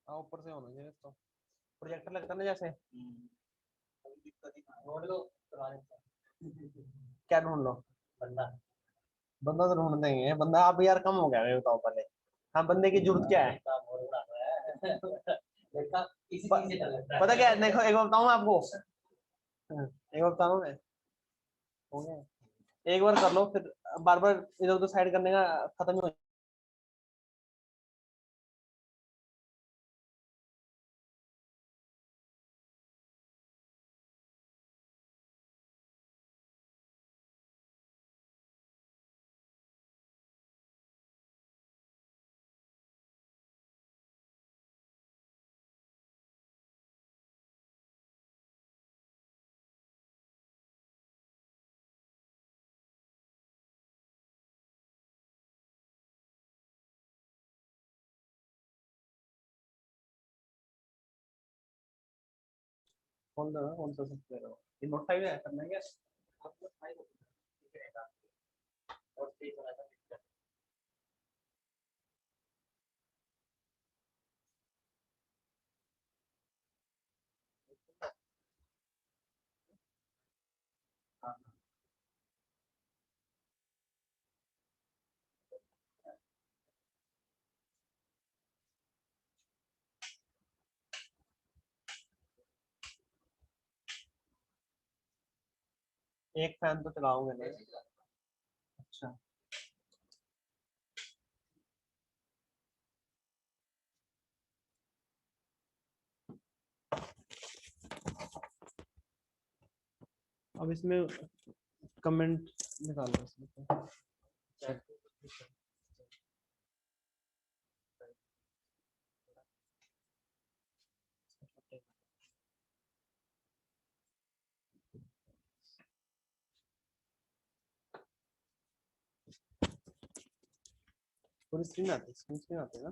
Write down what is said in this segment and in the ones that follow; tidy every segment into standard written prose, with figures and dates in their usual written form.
हाँ ऊपर से होना चाहिए तो प्रोजेक्टर लगता ना जैसे। ढूंढ लो क्या ढूंढ लो? बंदा। बंदा तो ढूंढ देंगे बंदा। आप यार कम हो गया, ये बताओ पहले। हाँ बंदे की जरूरत क्या है? पता क्या है? देखो एक बार बताऊं मैं आपको। एक बार बताऊं मैं। हो गया। एक बार कर लो फिर बार बार इधर उधर साइड करने का खत्म ही हो। कौन सा कौन सा सकते हो? ये नोट फाइव है करना है क्या? आप नोट फाइव हो, ठीक रहेगा। और तेज वाला था पिक्चर। हाँ। एक फैन तो चलाओगे ना? अच्छा। अब इसमें कमेंट निकालो इसमें तो। पूरी स्क्रीन स्क्रीन आती है ना?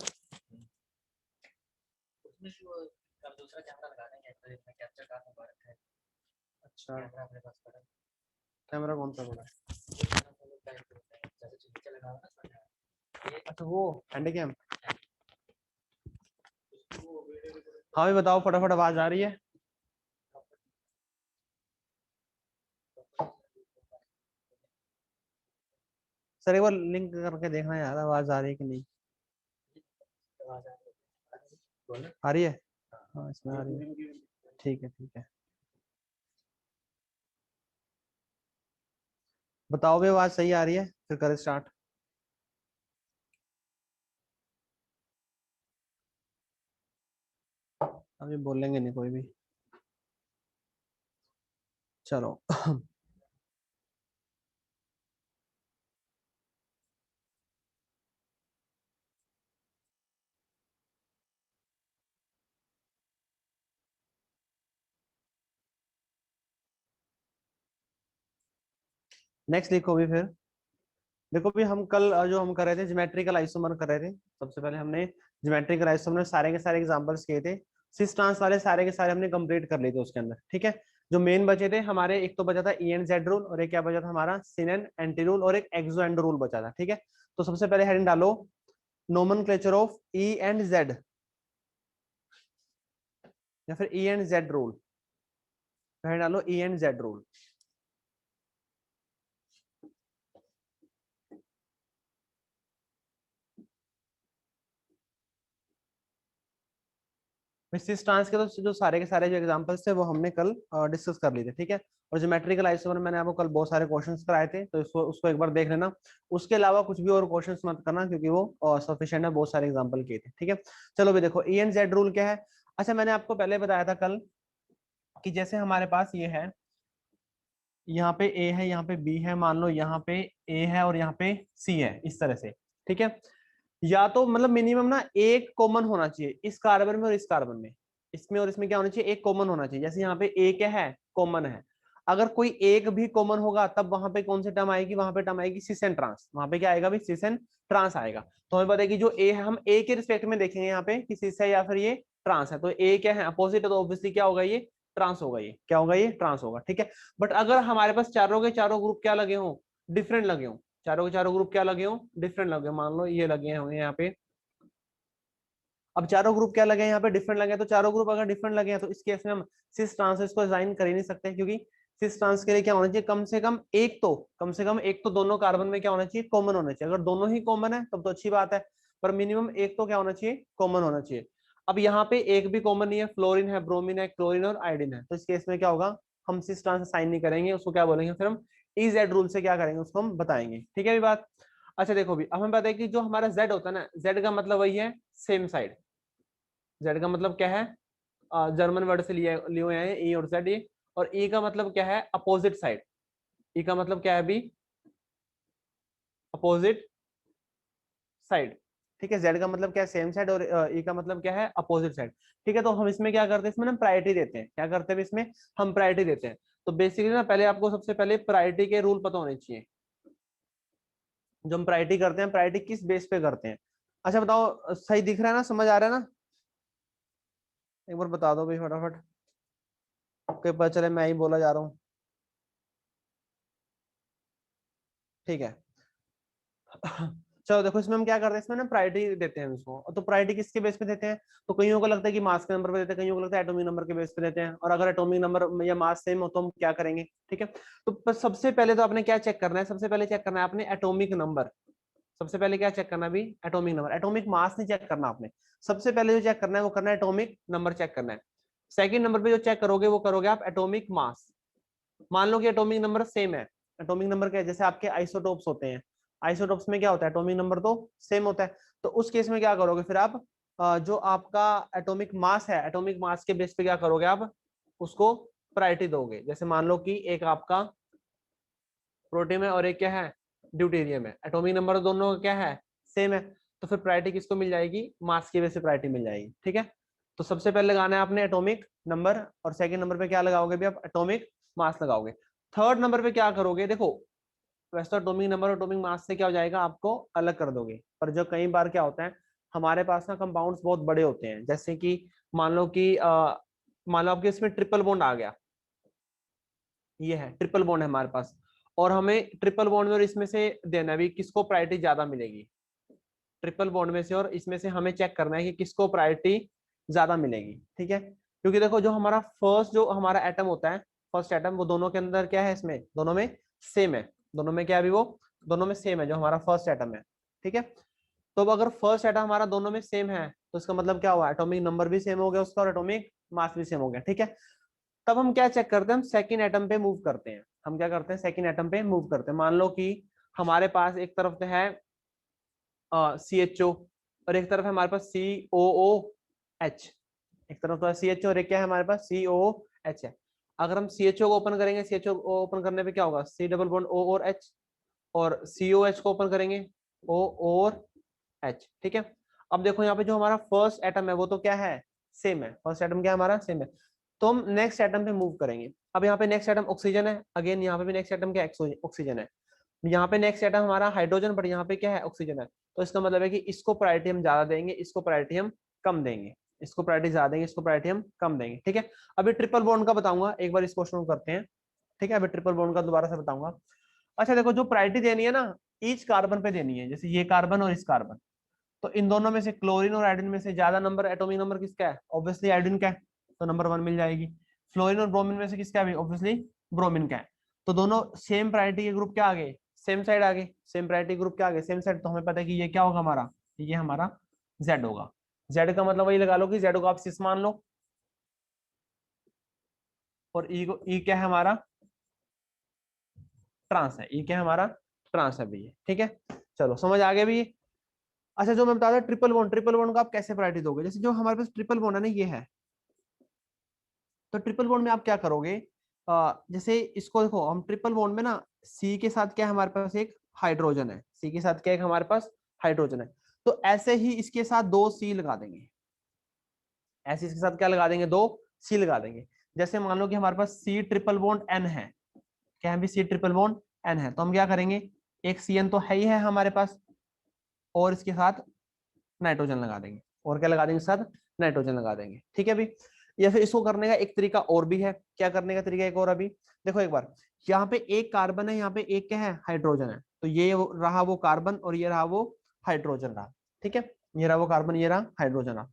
उसमें जो अब दूसरा कैमरा लगा देंगे तो इसमें कैप्चर का होगा रखा है। अच्छा कैमरा अपने पास पड़ा है। कैमरा कौन सा बड़ा है? जैसे चीजें लगा हुआ ना ये। अच्छा वो हैंडी कैम। हाँ भी बताओ फटाफट आवाज आ रही है? सर एक बार लिंक करके देखना यार आवाज आ रही है कि नहीं। आ रही है? हाँ इसमें आ रही है। ठीक है ठीक है। बताओ भी आवाज सही आ रही है फिर करें स्टार्ट। अभी बोलेंगे नहीं कोई भी। चलो। नेक्स्ट लिखो भी फिर। देखो भी हम कल जो हम कर रहे थे ज्योमेट्रिकल आइसोमर कर रहे थे। सबसे पहले हमने ज्योमेट्रिकल आइसोमर सारे के सारे एग्जांपल्स किए थे। सिस ट्रांस वाले सारे के सारे हमने कंप्लीट कर लिए थे उसके अंदर। ठीक है। जो मेन बचे थे हमारे, एक तो बचा था ई एंड जेड रूल, और एक क्या बचा था हमारा सिन एंड एंटी रूल, और एक एक्सो एंड रूल बचा था। ठीक है। तो सबसे पहले हेडिंग डालो nomenclature of E and Z, या फिर E and Z rule. Heading डालो E and Z rule. Cis trans के तो जो सारे के सारे जो एग्जांपल्स थे वो हमने कल डिस्कस कर लिए थे। ठीक है। और ज्योमेट्रिकल आइसोमर मैंने आपको कल बहुत सारे क्वेश्चंस कराए थे, तो इसको उसको एक बार देख लेना। उसके अलावा कुछ भी और क्वेश्चंस मत करना क्योंकि वो सफिशिएंट है, बहुत सारे एग्जांपल किए थे। ठीक है। चलो भी देखो ई एंड जेड रूल क्या है। अच्छा मैंने आपको पहले बताया था कल कि जैसे हमारे पास ये है, यहाँ पे ए है, यहाँ पे बी है, मान लो यहाँ पे ए है और यहाँ पे सी है, इस तरह से। ठीक है। या तो मतलब मिनिमम ना एक कॉमन होना चाहिए इस कार्बन में और इस कार्बन में। इसमें और इसमें क्या होना चाहिए? एक कॉमन होना चाहिए। जैसे यहाँ पे ए क्या है? कॉमन है। अगर कोई एक भी कॉमन होगा तब वहां पे कौन सी टर्म आएगी? वहां पे टर्म आएगी सिस एंड ट्रांस। वहां पे क्या आएगा भाई? सिस एंड ट्रांस आएगा। तो हमें पता है कि जो ए है हम ए के रिस्पेक्ट में देखेंगे यहाँ पे कि सिस है या फिर ये ट्रांस है। तो ए क्या है? अपोजिट है, तो ऑब्वियसली क्या होगा? ये ट्रांस होगा। ये क्या होगा? ये ट्रांस होगा। ठीक है। बट अगर हमारे पास चारों के चारों ग्रुप क्या लगे हों? डिफरेंट लगे हों। चारों के चारों ग्रुप क्या लगे हों? डिफरेंट लगे हों। मान लो ये लगे होंगे यहाँ पे अब चारों ग्रुप क्या लगे हैं यहाँ पे, डिफरेंट लगे हैं, तो चारों ग्रुप अगर डिफरेंट लगे हैं तो इस केस में हम सिस ट्रांस को असाइन कर ही नहीं सकते, क्योंकि सिस ट्रांस के लिए क्या होना चाहिए, कम से कम एक तो, कम से कम एक तो दोनों कार्बन में क्या होना चाहिए, कॉमन होना चाहिए। अगर दोनों ही कॉमन है तब तो अच्छी बात है, पर मिनिमम एक तो क्या होना चाहिए, कॉमन होना चाहिए। अब यहाँ पे एक भी कॉमन नहीं है, फ्लोरीन है, ब्रोमीन है, क्लोरीन और आयोडीन है, तो इस केस में क्या होगा, हम सिस ट्रांस असाइन नहीं करेंगे, उसको क्या बोलेंगे, फिर हम इजेड रूल से क्या करेंगे, उसको हम बताएंगे। ठीक है अभी बात। अच्छा देखो भी, अब हमें पता है कि जो हमारा जेड होता है ना, जेड का मतलब वही है सेम साइड। जेड का मतलब क्या है, जर्मन वर्ड से लिए हुए हैं ई और जेड ये। और ई का मतलब क्या है, अपोजिट साइड। ई का मतलब क्या है अभी, अपोजिट साइड। ठीक है, जेड का मतलब क्या है, सेम साइड, और ई का मतलब क्या है, अपोजिट साइड। ठीक है, तो हम इसमें क्या करते हैं, इसमें हम प्रायोरिटी देते हैं, क्या करते हैं इसमें, हम प्रायोरिटी देते हैं। तो बेसिकली ना पहले आपको सबसे पहले प्रायोरिटी के रूल पता होने चाहिए। जो हम प्रायोरिटी करते हैं, प्रायोरिटी किस बेस पे करते हैं। अच्छा बताओ, सही दिख रहा है ना, समझ आ रहा है ना, एक बार बता दो भाई फटाफट, आपके पता चले मैं ही बोला जा रहा हूँ। ठीक है। चलो देखो, इसमें हम क्या करते हैं, इसमें ना प्रायोरिटी देते हैं इसको। तो प्रायोरिटी किसके बेस पे देते हैं, तो कईयों को लगता है कि मास के नंबर पे देते हैं, कईयों को लगता है एटॉमिक नंबर के बेस पे देते हैं। और अगर एटॉमिक नंबर या मास सेम हो तो हम क्या करेंगे। ठीक है, तो सबसे पहले तो आपने क्या चेक करना है, सबसे पहले चेक करना है आपने एटॉमिक नंबर। सबसे पहले क्या चेक करना है अभी, एटॉमिक नंबर। एटॉमिक मास नहीं चेक करना आपने, सबसे पहले जो चेक करना है वो करना है एटॉमिक नंबर चेक करना है। सेकंड नंबर पे जो चेक करोगे वो करोगे आप एटॉमिक मास। मान लो कि एटॉमिक नंबर सेम है। एटॉमिक नंबर क्या है, जैसे आपके आइसोटोप्स होते हैं, आइसोटोप्स में क्या होता है, एटॉमिक नंबर तो सेम होता है। तो उस केस में क्या करोगे फिर आप, जो आपका एटॉमिक मास है, एटॉमिक मास के बेस पे क्या करोगे आप, उसको प्रायोरिटी दोगे। जैसे मान लो कि एक आपका प्रोटियम है और एक क्या है, ड्यूटेरियम है, एटॉमिक नंबर दोनों का क्या है, सेम है। तो फिर प्रायोरिटी किसको मिल जाएगी, मास की बेस पे प्रायोरिटी मिल जाएगी। ठीक है, तो सबसे पहले लगाना है आपने एटॉमिक नंबर, और सेकंड नंबर पे क्या लगाओगे भी आप, एटॉमिक मास लगाओगे। थर्ड नंबर पे क्या करोगे, देखो वैसे तो एटॉमिक नंबर और एटॉमिक मास से क्या हो जाएगा, आपको अलग कर दोगे। पर जो कई बार क्या होता है, हमारे पास ना कंपाउंड्स बहुत बड़े होते हैं, जैसे कि मान लो कि मान लो आपके इसमें ट्रिपल बॉन्ड आ गया, ये है ट्रिपल बॉन्ड है हमारे पास, और हमें ट्रिपल बॉन्ड में और इसमें से देना भी, किसको प्रायोरिटी ज्यादा मिलेगी, ट्रिपल बॉन्ड में से और इसमें से हमें चेक करना है कि किसको प्रायोरिटी ज्यादा मिलेगी। ठीक है, क्योंकि देखो जो हमारा फर्स्ट जो हमारा एटम होता है, फर्स्ट एटम, वो दोनों के अंदर क्या है, इसमें दोनों में सेम है, दोनों में क्या है अभी, वो दोनों में सेम है जो हमारा फर्स्ट एटम है। ठीक है, तो अब अगर फर्स्ट एटम हमारा दोनों में सेम है तो इसका मतलब क्या हुआ, एटॉमिक नंबर भी सेम हो गया उसका और एटॉमिक मास भी सेम हो गया। ठीक है, तब हम क्या चेक करते हैं, हम सेकंड एटम पे मूव करते हैं। हम क्या करते हैं, सेकंड एटम पे मूव करते हैं। मान लो कि हमारे पास एक तरफ है CHO, और एक तरफ है हमारे पास COOH। एक तरफ तो है CHO और एक क्या है हमारे पास, COOH है। अगर हम CHO को ओपन करेंगे, CHO को ओपन करने पे क्या होगा, C डबल बॉन्ड O और H, और COH को ओपन करेंगे O और H। ठीक है, अब देखो यहाँ पे जो हमारा फर्स्ट एटम है वो तो क्या है, सेम है, फर्स्ट एटम क्या है हमारा, सेम है। तो हम नेक्स्ट एटम पे मूव करेंगे। अब यहाँ पे नेक्स्ट एटम ऑक्सीजन है, अगेन यहाँ पे भी नेक्स्ट एटम क्या है, ऑक्सीजन है। यहाँ पे नेक्स्ट एटम हमारा हाइड्रोजन, बट यहाँ पे क्या है, ऑक्सीजन है। तो इसका मतलब है कि इसको प्रायोरिटी हम ज्यादा देंगे, इसको प्रायोरिटी हम कम देंगे, इसको प्रायोरिटी ज्यादा देंगे, इसको प्रायोरिटी हम कम देंगे। ठीक है, अभी ट्रिपल बॉन्ड का बताऊंगा, एक बार इस क्वेश्चन को करते हैं। ठीक है, अभी ट्रिपल बॉन्ड का दोबारा से बताऊंगा। अच्छा देखो, जो प्रायोरिटी देनी है ना, ईच कार्बन पे देनी है, जैसे ये कार्बन और इस कार्बन, तो इन दोनों में से क्लोरीन और आयोडीन में से ज्यादा नंबर, एटॉमिक नंबर किसका है, ऑब्वियसली आयोडीन का है, तो नंबर 1 मिल जाएगी। फ्लोरीन और ब्रोमीन में से किसका है, ऑब्वियसली ब्रोमीन का है। तो दोनों सेम प्रायोरिटी के ग्रुप क्या आ गए, सेम साइड आ गए, सेम प्रायोरिटी ग्रुप क्या आ गए, सेम साइड। तो हमें पता है कि ये क्या होगा हमारा, ये हमारा जेड होगा। जेड का मतलब वही लगा लो कि जेड को आप सिस मान लो, और ई को, ई क्या है हमारा, ट्रांस है, ई क्या है हमारा, ट्रांस है भैया। ठीक है, चलो समझ आ गया भैया। अच्छा जो मैं बता रहा ट्रिपल बॉन्ड, ट्रिपल बॉन्ड को आप कैसे प्रायोरिटी दोगे, जैसे जो हमारे पास ट्रिपल बॉन्ड है ना, ये है, तो ट्रिपल बॉन्ड में आप क्या करोगे, जैसे इसको देखो, हम ट्रिपल बॉन्ड में ना सी के साथ क्या है हमारे पास, एक हाइड्रोजन है, सी के साथ क्या है हमारे पास, हाइड्रोजन है। तो ऐसे ही इसके साथ 2 C लगा देंगे, ऐसे इसके साथ क्या लगा देंगे, 2 C लगा देंगे। जैसे मान लो कि हमारे पास C ट्रिपल बॉन्ड N है, क्या है भी C ट्रिपल बॉन्ड N है, तो हम क्या करेंगे, एक CN तो है ही है हमारे पास, और इसके साथ नाइट्रोजन लगा देंगे, और क्या लगा देंगे साथ, नाइट्रोजन लगा देंगे। ठीक है अभी, या फिर इसको करने का एक तरीका और भी है, क्या करने का तरीका एक और, अभी देखो एक बार, यहाँ पे एक कार्बन है, यहाँ पे एक क्या है, हाइड्रोजन है, तो ये रहा वो कार्बन और ये रहा वो हाइड्रोजन रहा। ठीक है, ये रहा वो कार्बन, ये रहा हाइड्रोजन रहा।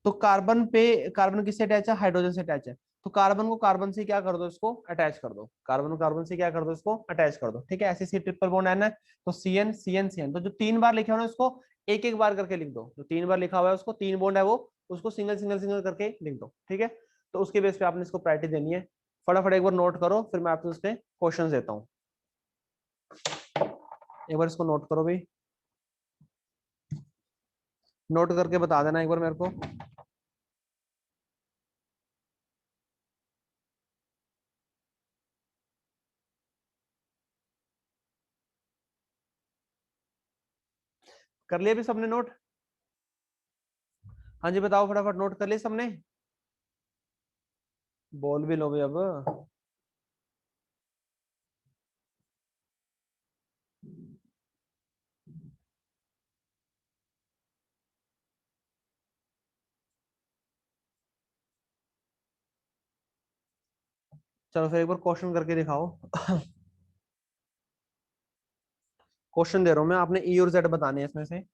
तो कार्बन पे, कार्बन किससे अटैच है, हाइड्रोजन से अटैच है, तो कार्बन को कार्बन से क्या कर दो, इसको अटैच कर दो, कार्बन को कार्बन से क्या कर दो, इसको अटैच कर दो, ठीक है। ऐसे सी ट्रिपल बॉन्ड एन है, तो C N C N C N, तो जो 3 बार लिखे हो ना इसको एक एक बार करके लिख दो, जो 3 बार लिखा हुआ है उसको, 3 बॉन्ड है वो, उसको सिंगल सिंगल सिंगल करके लिख दो, ठीक है। तो उसके बेस पे आपने इसको प्रायोरिटी देनी है। फटाफट एक बार नोट करो, फिर मैं आपको उसके क्वेश्चन देता हूँ। एक बार इसको नोट करो भाई, नोट करके बता देना एक बार मेरे को। कर लिया भी सबने नोट? हाँ जी बताओ, फटाफट नोट कर लिया सबने? बोल भी लो भाई अब। चलो फिर एक बार क्वेश्चन करके दिखाओ। क्वेश्चन दे रहा हूँ मैं, आपने ई और जेड बताने हैं इसमें से।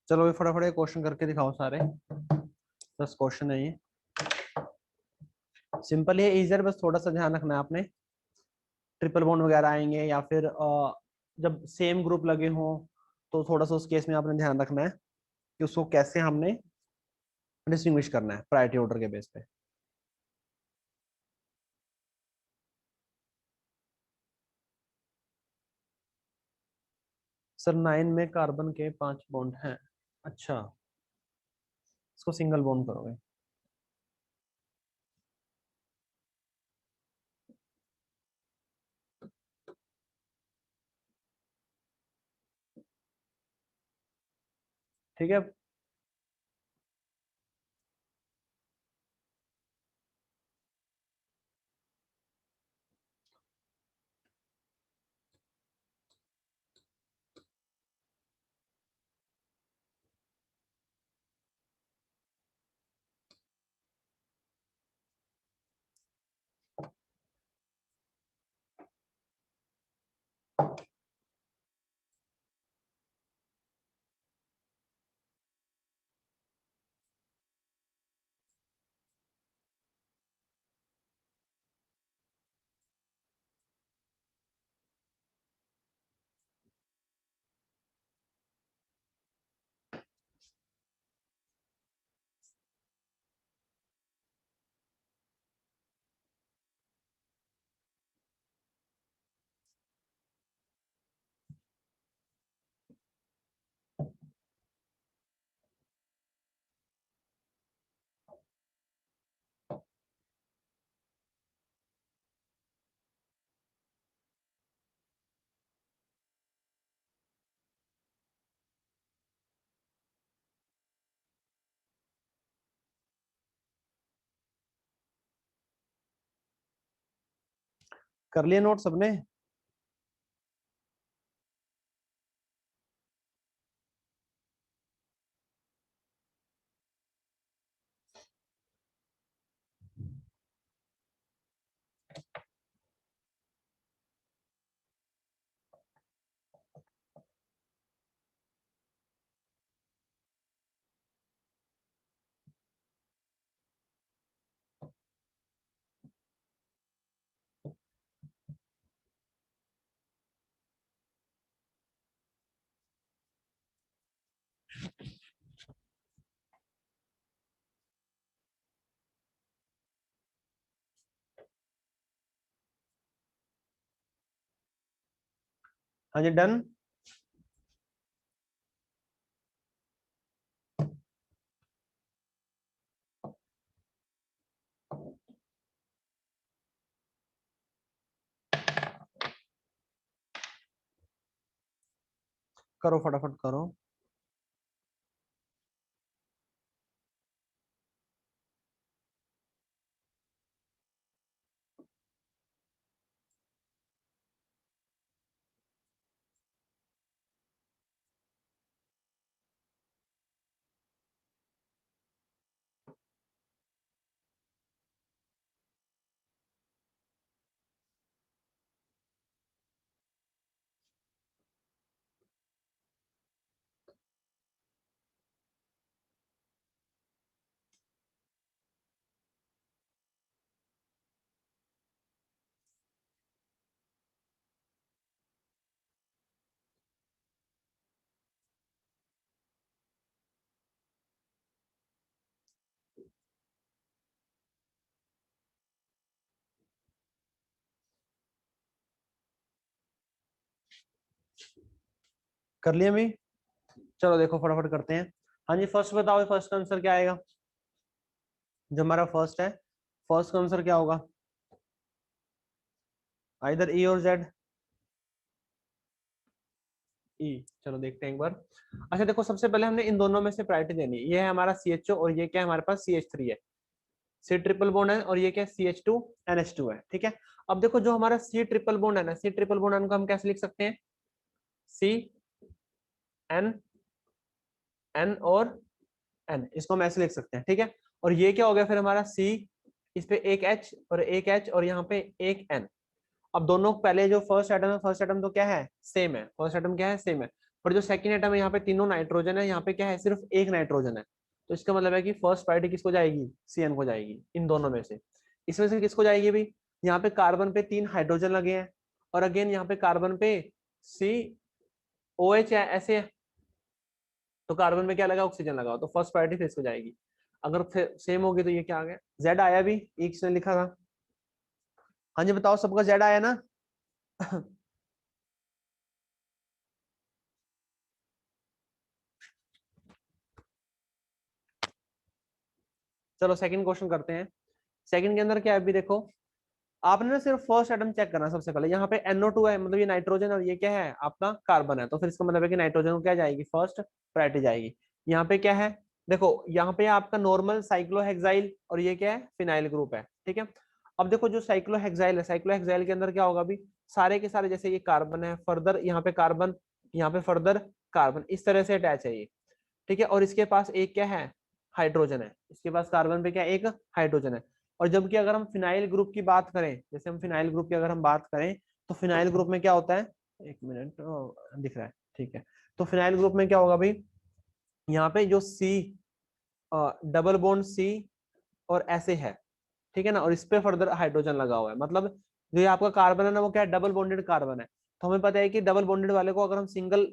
चलो भाई फटाफट क्वेश्चन करके दिखाओ सारे, 10 क्वेश्चन है ये। सिंपल है, इजर, बस थोड़ा सा ध्यान रखना है आपने। ट्रिपल बॉन्ड वगैरह आएंगे या फिर जब सेम ग्रुप लगे हों, तो थोड़ा सा उस केस में आपने ध्यान रखना है कि उसको कैसे हमने डिस्टिंग्विश करना है प्रायोरिटी ऑर्डर के बेस पे। सर 9 में कार्बन के 5 बॉन्ड हैं। अच्छा, इसको सिंगल बॉन्ड करोगे? ठीक है। कर लिए नोट सबने? हाँ जी, डन। करो फटाफट करो। कर लिए भी? चलो देखो फटाफट करते हैं। हाँ जी, फर्स्ट बताओ, फर्स्ट आंसर क्या आएगा? जो हमारा फर्स्ट है, फर्स्ट का आंसर क्या होगा? आइदर ई और जेड। ई। चलो देखते हैं एक बार। अच्छा देखो, सबसे पहले हमने इन दोनों में से प्रायोरिटी देनी है। ये है हमारा CHO और ये क्या है हमारे पास CH3 है। सी ट्रिपल बॉन्ड है और ये क्या है CH2NH2 है। ठीक है। अब देखो जो हमारा C ट्रिपल बॉन्ड है ना, C ट्रिपल बॉन्ड को हम कैसे लिख सकते हैं? CN और N, इसको हम ऐसे लिख सकते हैं। ठीक है। और ये क्या हो गया फिर हमारा C, इस पे एक H और एक H और यहाँ पे एक N। अब दोनों पहले जो फर्स्ट एटम है, फर्स्ट एटम तो क्या है सेम है, फर्स्ट एटम क्या है सेम है। पर जो सेकंड एटम है यहाँ पे तीनों नाइट्रोजन है, यहाँ पे क्या है सिर्फ एक नाइट्रोजन है। तो इसका मतलब है कि फर्स्ट प्रायोरिटी किसको जाएगी? CN को जाएगी इन दोनों में से। इसमें से किसको जाएगी भाई? यहाँ पे कार्बन पे 3 हाइड्रोजन लगे हैं और अगेन यहाँ पे कार्बन पे COH है ऐसे है। तो कार्बन में क्या लगा? ऑक्सीजन लगा, तो फर्स्ट प्रायोरिटी फिर इसको जाएगी। अगर सेम होगी तो ये क्या आ गया? जेड आया भी, एक से लिखा था। हाँ जी बताओ, सबका जेड आया ना? चलो सेकंड क्वेश्चन करते हैं। सेकंड के अंदर क्या है अभी देखो, आपने ना सिर्फ फर्स्ट एटम चेक करना सबसे पहले। यहाँ पे NO2 है, मतलब ये नाइट्रोजन और ये क्या है आपका कार्बन है। तो फिर इसका मतलब है कि नाइट्रोजन को क्या जाएगी? फर्स्ट प्रायोरिटी जाएगी। यहाँ पे क्या है, देखो यहाँ पे आपका नॉर्मल साइक्लोहेक्साइल और ये क्या है, फिनाइल ग्रुप है, ठीक है। अब देखो जो साइक्लोहेक्साइल है, साइक्लोहेक्साइल के अंदर क्या होगा अभी, सारे के सारे जैसे ये कार्बन है, फर्दर यहाँ पे कार्बन, यहाँ पे फर्दर कार्बन, इस तरह से अटैच है ये, ठीक है। और इसके पास एक क्या है, हाइड्रोजन है, इसके पास कार्बन पे क्या एक हाइड्रोजन है। और जबकि अगर हम फिनाइल ग्रुप की बात करें, जैसे हम फिनाइल ग्रुप की अगर हम बात करें, तो फिनाइल ग्रुप में क्या होता है, एक मिनट दिख रहा है, ठीक है। तो फिनाइल ग्रुप में क्या होगा भाई, यहाँ पे जो सी, डबल बॉन्ड सी और ऐसे है, ठीक है ना, और इस पे फर्दर हाइड्रोजन लगा हुआ है, मतलब जो ये आपका कार्बन है ना, वो क्या है, डबल बॉन्डेड कार्बन है। तो हमें पता है कि डबल बॉन्डेड वाले को अगर हम सिंगल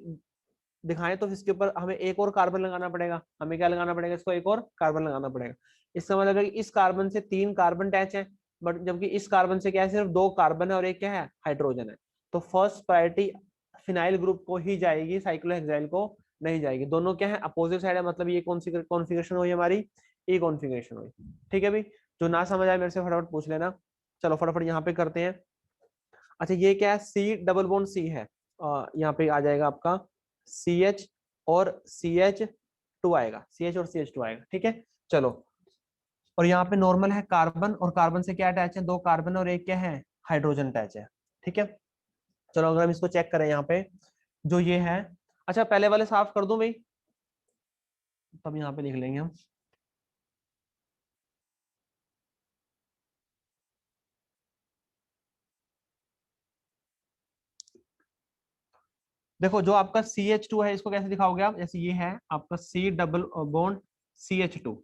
दिखाएं तो इसके ऊपर हमें एक और कार्बन लगाना पड़ेगा, हमें क्या लगाना पड़ेगा, इसको एक और कार्बन लगाना पड़ेगा। इसका मतलब है कि इस कार्बन से 3 कार्बन अटैच है, बट जबकि इस कार्बन से क्या है, सिर्फ 2 कार्बन है और एक क्या है, हाइड्रोजन है। तो फर्स्ट प्रायोरिटी फिनाइल ग्रुप को ही जाएगी, साइक्लोहेक्साइल को नहीं जाएगी। दोनों क्या है, अपोजिट साइड है, मतलब ये कौन सी कॉन्फ़िगरेशन हुई हमारी, ए कॉन्फ़िगरेशन हुई, ठीक है भाई। जो ना समझ आए मेरे से फटाफट पूछ लेना। चलो फटाफट यहाँ पे करते हैं। अच्छा ये क्या है, सी डबल बॉन्ड सी है, यहाँ पे आ जाएगा आपका सी एच और सी एच टू आएगा, सी एच और सी एच टू आएगा, ठीक है। चलो, और यहाँ पे नॉर्मल है कार्बन, और कार्बन से क्या अटैच है, 2 कार्बन और एक क्या है, हाइड्रोजन अटैच है, ठीक है। चलो अगर हम इसको चेक करें यहाँ पे, जो ये है, अच्छा पहले वाले साफ कर दूं भाई, तब यहाँ पे लिख लेंगे हम। देखो जो आपका CH2 है, इसको कैसे दिखाओगे आप, जैसे ये है आपका C डबल बॉन्ड CH2,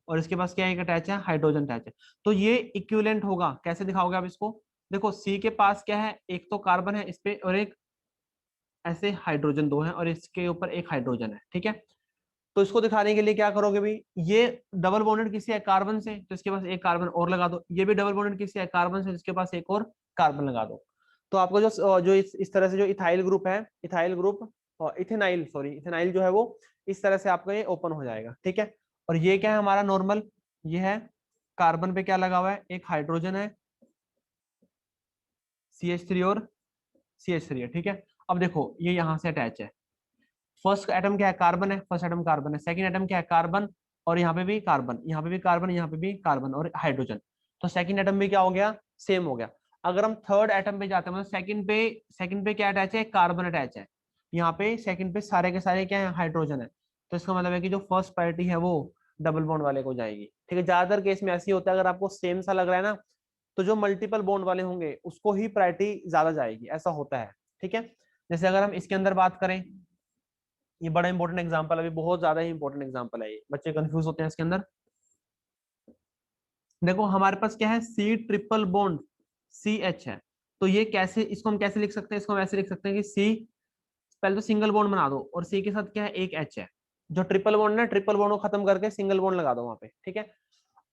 और इसके पास क्या है, एक अटैच है, हाइड्रोजन अटैच है। तो ये इक्विवेलेंट होगा, कैसे दिखाओगे आप इसको, देखो C के पास क्या है, एक तो कार्बन है इस पे, और एक ऐसे हाइड्रोजन 2 है, और इसके ऊपर एक हाइड्रोजन है, ठीक है। तो इसको दिखाने के लिए क्या करोगे भाई, ये डबल बॉन्डेड किसी है, कार्बन से, तो इसके पास एक कार्बन और लगा दो, ये भी डबल बॉन्डेड किसी है, कार्बन से, जिसके पास एक और कार्बन लगा दो। तो आपको जो इस तरह से जो इथाइल ग्रुप है, इथाइल ग्रुप, और इथेनाइल, सॉरी इथेनाइल जो है वो इस तरह से आपका ये ओपन हो जाएगा, ठीक है। और ये क्या है हमारा नॉर्मल, ये है कार्बन पे क्या लगा हुआ है, एक हाइड्रोजन है, CH3 और CH3 है, ठीक है। अब देखो ये यहाँ से अटैच है, फर्स्ट एटम क्या है, कार्बन है, फर्स्ट एटम कार्बन है, सेकंड एटम क्या है, कार्बन, और यहाँ पे भी कार्बन, यहाँ पे भी कार्बन, यहाँ पे भी कार्बन और हाइड्रोजन। तो सेकंड एटम भी क्या हो गया, सेम हो गया। अगर हम थर्ड एटम पे जाते हैं, मतलब सेकंड पे क्या अटैच है, कार्बन अटैच है, यहाँ पे सेकंड पे सारे के सारे क्या है, हाइड्रोजन है। तो इसका मतलब है कि जो फर्स्ट प्रायोरिटी है वो डबल बॉन्ड वाले को जाएगी, ठीक है। ज्यादातर केस में ऐसी होता है, अगर आपको सेम सा लग रहा है ना, तो जो मल्टीपल बॉन्ड वाले होंगे उसको ही प्रायोरिटी ज्यादा जाएगी, ऐसा होता है, ठीक है। जैसे अगर हम इसके अंदर बात करें, ये बड़ा इंपॉर्टेंट एग्जांपल है, अभी बहुत ज्यादा ही इंपॉर्टेंट एग्जांपल है, ये बच्चे कंफ्यूज होते हैं इसके अंदर। देखो हमारे पास क्या है, C triple bond C H है, तो ये कैसे, इसको हम कैसे लिख सकते हैं, इसको हम ऐसे लिख सकते हैं कि सी, पहले तो सिंगल बॉन्ड बना दो, और सी के साथ क्या है, एक एच है, जो ट्रिपल बॉन्ड है, ट्रिपल बॉन्ड को खत्म करके सिंगल बॉन्ड लगा दो वहां पे, ठीक है।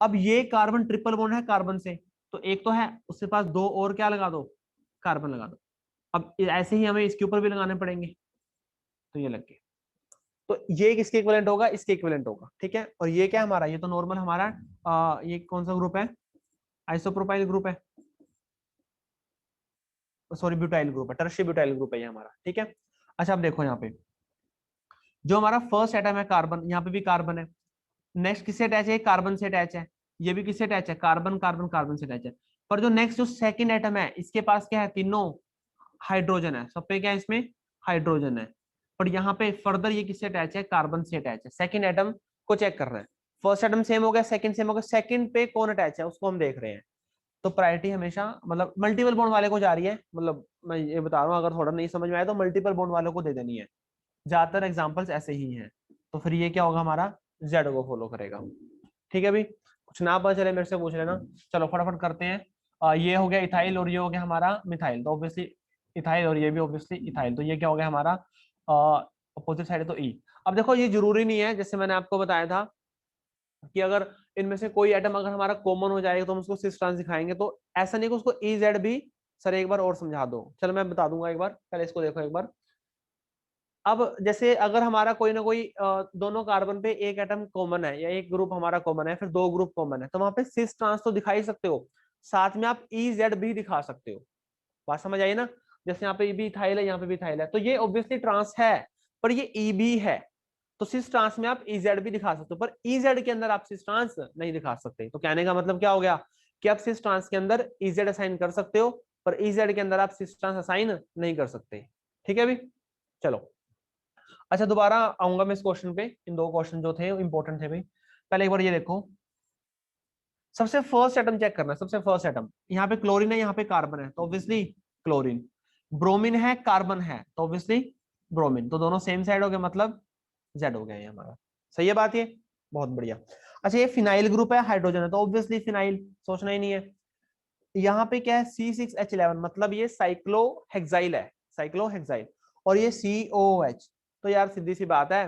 अब ये कार्बन ट्रिपल बॉन्ड है कार्बन से, तो एक तो है, उसके पास 2 और क्या लगा दो, कार्बन लगा दो। अब ऐसे ही हमें इसके ऊपर भी लगाने पड़ेंगे, तो ये लग गए। तो ये किसके इक्विवेलेंट होगा, इसके इक्विवेलेंट होगा, ठीक है। और ये क्या हमारा, ये तो नॉर्मल हमारा ये कौन सा ग्रुप है, आइसोप्रोपाइल ग्रुप है, सॉरी ब्यूटाइल ग्रुप है, टर्शियरी ब्यूटाइल ग्रुप है ये हमारा, ठीक है। अच्छा अब देखो यहाँ पे, जो हमारा फर्स्ट एटम है कार्बन, यहाँ पे भी कार्बन है, नेक्स्ट किससे अटैच है, कार्बन से अटैच है, ये भी किससे अटैच है, कार्बन कार्बन कार्बन से अटैच है। पर जो नेक्स्ट जो सेकंड एटम है, इसके पास क्या है, तीनों हाइड्रोजन है, सब पे क्या है, इसमें हाइड्रोजन है। पर यहाँ पे फर्दर ये किससे अटैच है, कार्बन से अटैच है, सेकंड एटम को चेक कर रहे हैं। फर्स्ट एटम सेम हो गया, सेकंड सेम हो गया, सेकंड पे कौन अटैच है उसको हम देख रहे हैं। तो प्रायोरिटी हमेशा मतलब मल्टीपल बॉन्ड वाले को जा रही है, मतलब मैं ये बता रहा हूँ, अगर थोड़ा नहीं समझ में आया तो मल्टीपल बॉन्ड वालों को दे देनी है, ज्यादातर एग्जांपल्स ऐसे ही हैं। तो फिर ये क्या होगा हमारा, जेड को फॉलो करेगा, ठीक है भाई। कुछ ना पता चले मेरे से पूछ लेना। चलो फटाफट करते हैं। ये हो गया इथाइल और ये हो गया हमारा मिथाइल, तो ऑब्वियसली इथाइल और ये भी ऑब्वियसली इथाइल, तो ये क्या हो गया हमारा अपोजिट साइड है, तो ई। अब देखो ये जरूरी नहीं है, जैसे मैंने आपको बताया था कि अगर इनमें से कोई एटम अगर हमारा कॉमन हो जाएगा तो हम उसको सिस ट्रांस दिखाएंगे, तो ऐसा नहीं कि उसको ई जेड भी। सर एक बार और समझा दो, चलो मैं बता दूंगा एक बार, पहले इसको देखो एक बार। अब जैसे अगर हमारा कोई ना कोई दोनों कार्बन पे एक एटम कॉमन है, या एक ग्रुप हमारा कॉमन है, फिर 2 ग्रुप कॉमन है, तो वहां पे सिस ट्रांस तो दिखा ही सकते हो, साथ में आप ई जेड भी दिखा सकते हो। बात समझ आई ना, जैसे यहाँ पे भी इथाइल है, यहाँ पे भी इथाइल है, तो ये ऑब्वियसली ट्रांस है, पर ये ई भी है। तो सिस ट्रांस में आप इजेड भी दिखा सकते हो, पर इजेड के अंदर आप सिस ट्रांस नहीं दिखा सकते। तो कहने का मतलब क्या हो गया कि आप सिस ट्रांस के अंदर इजेड असाइन कर सकते हो, पर इजेड के अंदर आप सिस ट्रांस असाइन नहीं कर सकते। ठीक है अभी, चलो। अच्छा दोबारा आऊंगा मैं इस क्वेश्चन पे, इन दो क्वेश्चन जो थे इंपॉर्टेंट थे भाई। पहले एक बार ये देखो, सबसे फर्स्ट एटम चेक करना है, सबसे फर्स्ट एटम। यहाँ पे क्लोरीन है, यहाँ पे कार्बन है, तो ऑब्वियसली क्लोरीन। ब्रोमीन है, कार्बन है, तो ऑब्वियसली ब्रोमीन। तो दोनों सेम साइड हो गए, मतलब जेड हो गया ये हमारा। सही है बात ये, बहुत बढ़िया। अच्छा ये फिनाइल ग्रुप है, हाइड्रोजन है, तो ऑब्वियसली फिनाइल, सोचना ही नहीं है। यहाँ पे क्या है C6H11, मतलब ये साइक्लोहेक्साइल है, साइक्लोहेक्साइल। और ये COOH, तो यार सीधी सी बात है,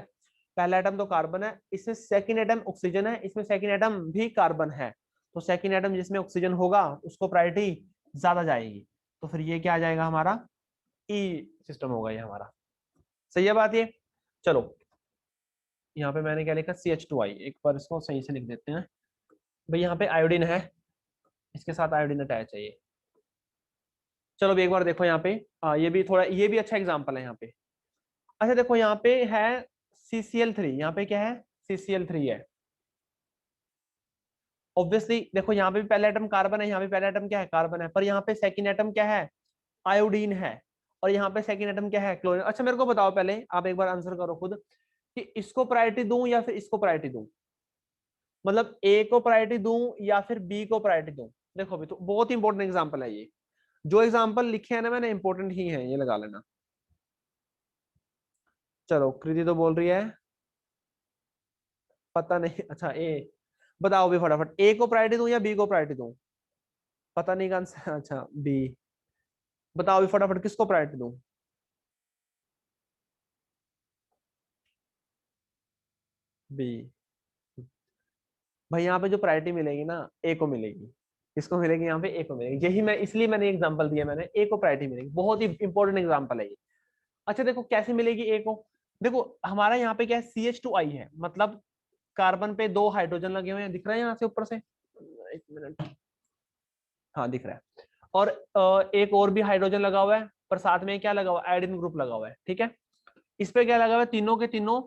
पहला एटम तो कार्बन है, इसमें सेकंड एटम ऑक्सीजन है, इसमें सेकंड एटम भी कार्बन है। तो सेकंड एटम जिसमें ऑक्सीजन होगा उसको प्रायोरिटी ज्यादा जाएगी। तो फिर ये क्या आ जाएगा हमारा, ई सिस्टम होगा ये हमारा। सही है बात ये, चलो। यहाँ पे मैंने क्या लिखा CH2I, एक बार इसको सही से लिख देते हैं भाई। यहाँ पे आयोडीन है, इसके साथ आयोडीन अटैच है ये। चलो भी एक बार देखो यहाँ पे, ये भी थोड़ा, ये भी अच्छा एग्जांपल है यहाँ पे। अच्छा देखो यहाँ पे है CCl3, यहाँ पे क्या है CCl3 है। ऑब्वियसली देखो यहाँ पे भी पहला एटम कार्बन है, यहाँ पे पहला एटम क्या है कार्बन है, पर यहाँ पे सेकंड एटम क्या है आयोडीन है। और यहाँ पे सेकंड एटम क्या है क्लोरीन। अच्छा मेरे को बताओ पहले, आप एक बार आंसर करो खुद, कि इसको प्रायोरिटी दूं या फिर इसको प्रायोरिटी दूं, मतलब ए को प्रायोरिटी दूं या फिर बी को प्रायोरिटी दूं। देखो अभी तो बहुत इंपॉर्टेंट एग्जांपल है ये, जो एग्जांपल लिखे हैं ना मैंने इंपॉर्टेंट ही है, ये लगा लेना। चलो कृति तो बोल रही है पता नहीं, अच्छा ए, बताओ भी फटाफट, ए को प्रायोरिटी दूं या बी को प्रायोरिटी दूं। पता नहीं का आंसर, अच्छा बी। बताओ भी फटाफट किसको प्रायोरिटी दूं। बी। भाई यहाँ पे जो प्रायोरिटी मिलेगी ना ए को मिलेगी, किसको मिलेगी यहाँ पे ए को मिलेगी। यही मैं इसलिए मैंने एग्जांपल दिया, मैंने ए को प्रायोरिटी मिलेगी, बहुत ही इंपॉर्टेंट एग्जांपल है ये। अच्छा देखो कैसे मिलेगी ए को, देखो हमारा यहाँ पे क्या है CH2I है, मतलब कार्बन पे दो हाइड्रोजन लगे हुए हैं, दिख रहा है यहाँ से ऊपर से, एक मिनट, हाँ दिख रहा है। और एक और भी हाइड्रोजन लगा हुआ है, पर साथ में क्या लगा हुआ है आयोडीन ग्रुप लगा हुआ है, ठीक है। इस पे क्या लगा हुआ है, तीनों के तीनों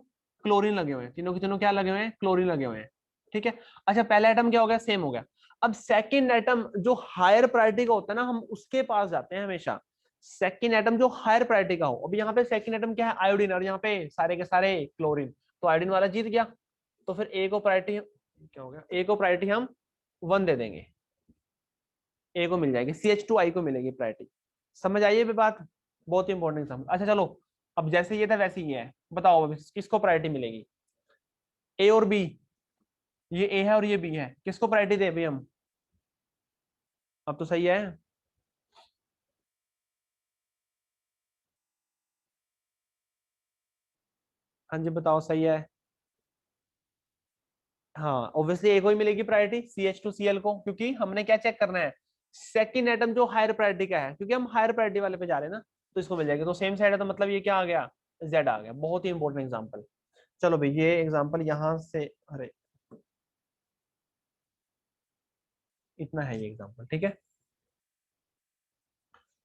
क्लोरीन लगे हुए हैं, तीनों के तीनों क्या लगे हुए हैं क्लोरीन लगे हुए हैं, ठीक है। अच्छा पहला एटम क्या हो गया सेम हो गया। अब सेकंड एटम जो हायर प्रायोरिटी का होता है ना, हम उसके पास जाते हैं हमेशा। सेकंड एटम जो हायर प्रायोरिटी का हो, अब यहाँ पे सेकंड एटम क्या है आयोडीन, और यहाँ पे सारे के सारे क्लोरीन, तो आयोडीन वाला जीत गया। तो फिर ए को प्रायोरिटी क्या हो गया, ए को प्रायोरिटी हम 1 दे देंगे, ए को मिल जाएगी, CH2I को मिलेगी प्रायोरिटी। समझ आइए ये बात, बहुत इंपॉर्टेंट समझ। अच्छा चलो, अब जैसे ये था वैसे ही है, बताओ अब किसको प्रायोरिटी मिलेगी, ए और बी। ये ए है और ये बी है, किसको प्रायोरिटी दे भाई हम। अब तो सही है, हाँ जी बताओ सही है। हाँ ऑब्वियसली ए को ही मिलेगी प्रायोरिटी CH2Cl को, क्योंकि हमने क्या चेक करना है सेकंड एटम जो हायर प्रायोरिटी का है, क्योंकि हम हायर प्रायोरिटी वाले पे जा रहे हैं ना, तो इसको मिल जाएगी। तो सेम साइड है, तो मतलब ये क्या आ गया जेड आ गया। बहुत ही इंपॉर्टेंट एग्जांपल। चलो भाई ये एग्जांपल यहाँ से, अरे इतना है ये एग्जांपल, ठीक है।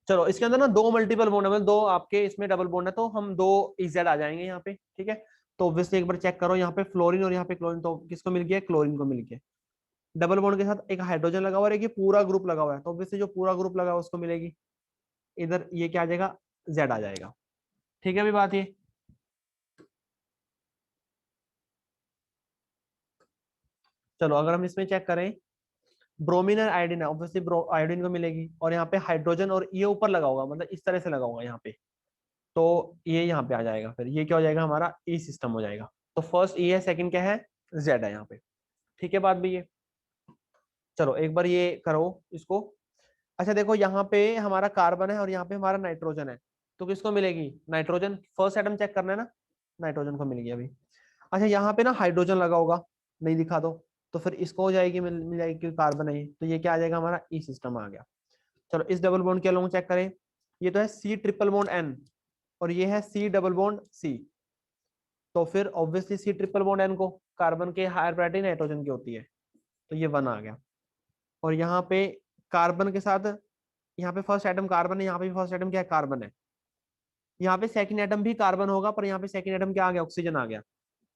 चलो इसके अंदर ना दो मल्टीपल बॉन्ड है, मतलब दो आपके इसमें डबल बॉन्ड है, तो हम दो इजेड आ जाएंगे यहाँ पे, ठीक है। तो ऑब्वियसली एक बार चेक करो, यहाँ पे फ्लोरीन और यहाँ पे क्लोरीन, तो किसको मिल गया क्लोरीन को मिल गया। डबल बॉन्ड के साथ एक हाइड्रोजन लगा हुआ है, एक ये पूरा ग्रुप लगा हुआ है, तो ऑब्वियसली जो पूरा ग्रुप लगा हुआ है उसको मिलेगी। इधर ये क्या आ जाएगा जेड आ जाएगा, ठीक है अभी बात ये। चलो अगर हम इसमें चेक करें, ब्रोमीन और आयोडीन है, ऑब्वियसली आयोडीन को मिलेगी, और यहाँ पे हाइड्रोजन और ये ऊपर लगा होगा, मतलब इस तरह से लगा होगा यहाँ पे, तो ये यहाँ पे आ जाएगा, फिर ये क्या हो जाएगा हमारा ई सिस्टम हो जाएगा। तो फर्स्ट ई है, सेकंड क्या है जेड है यहाँ पे, ठीक है बात भी ये। चलो एक बार ये करो इसको। अच्छा देखो यहाँ पे हमारा कार्बन है और यहाँ पे हमारा नाइट्रोजन है, तो किसको मिलेगी नाइट्रोजन। फर्स्ट एटम चेक करना है ना, नाइट्रोजन को मिल गया अभी। अच्छा यहाँ पे ना हाइड्रोजन लगा होगा, नहीं दिखा दो, तो फिर इसको हो जाएगी मिल जाएगी, क्योंकि कार्बन है ये, तो ये क्या आ जाएगा हमारा ई सिस्टम आ गया। चलो इस डबल बॉन्ड के अलोंग चेक करें, ये तो है C ट्रिपल बॉन्ड N, और ये है C डबल बॉन्ड C। तो फिर obviously C triple bond N को कार्बन के हायर प्रायोरिटी नाइट्रोजन की होती है, तो ये 1 आ गया। और यहाँ पे कार्बन के साथ, यहाँ पे फर्स्ट एटम कार्बन है, यहाँ पे भी फर्स्ट एटम क्या है कार्बन है। यहाँ पे सेकंड एटम भी कार्बन होगा, पर यहाँ पे सेकंड एटम क्या आ गया ऑक्सीजन आ गया,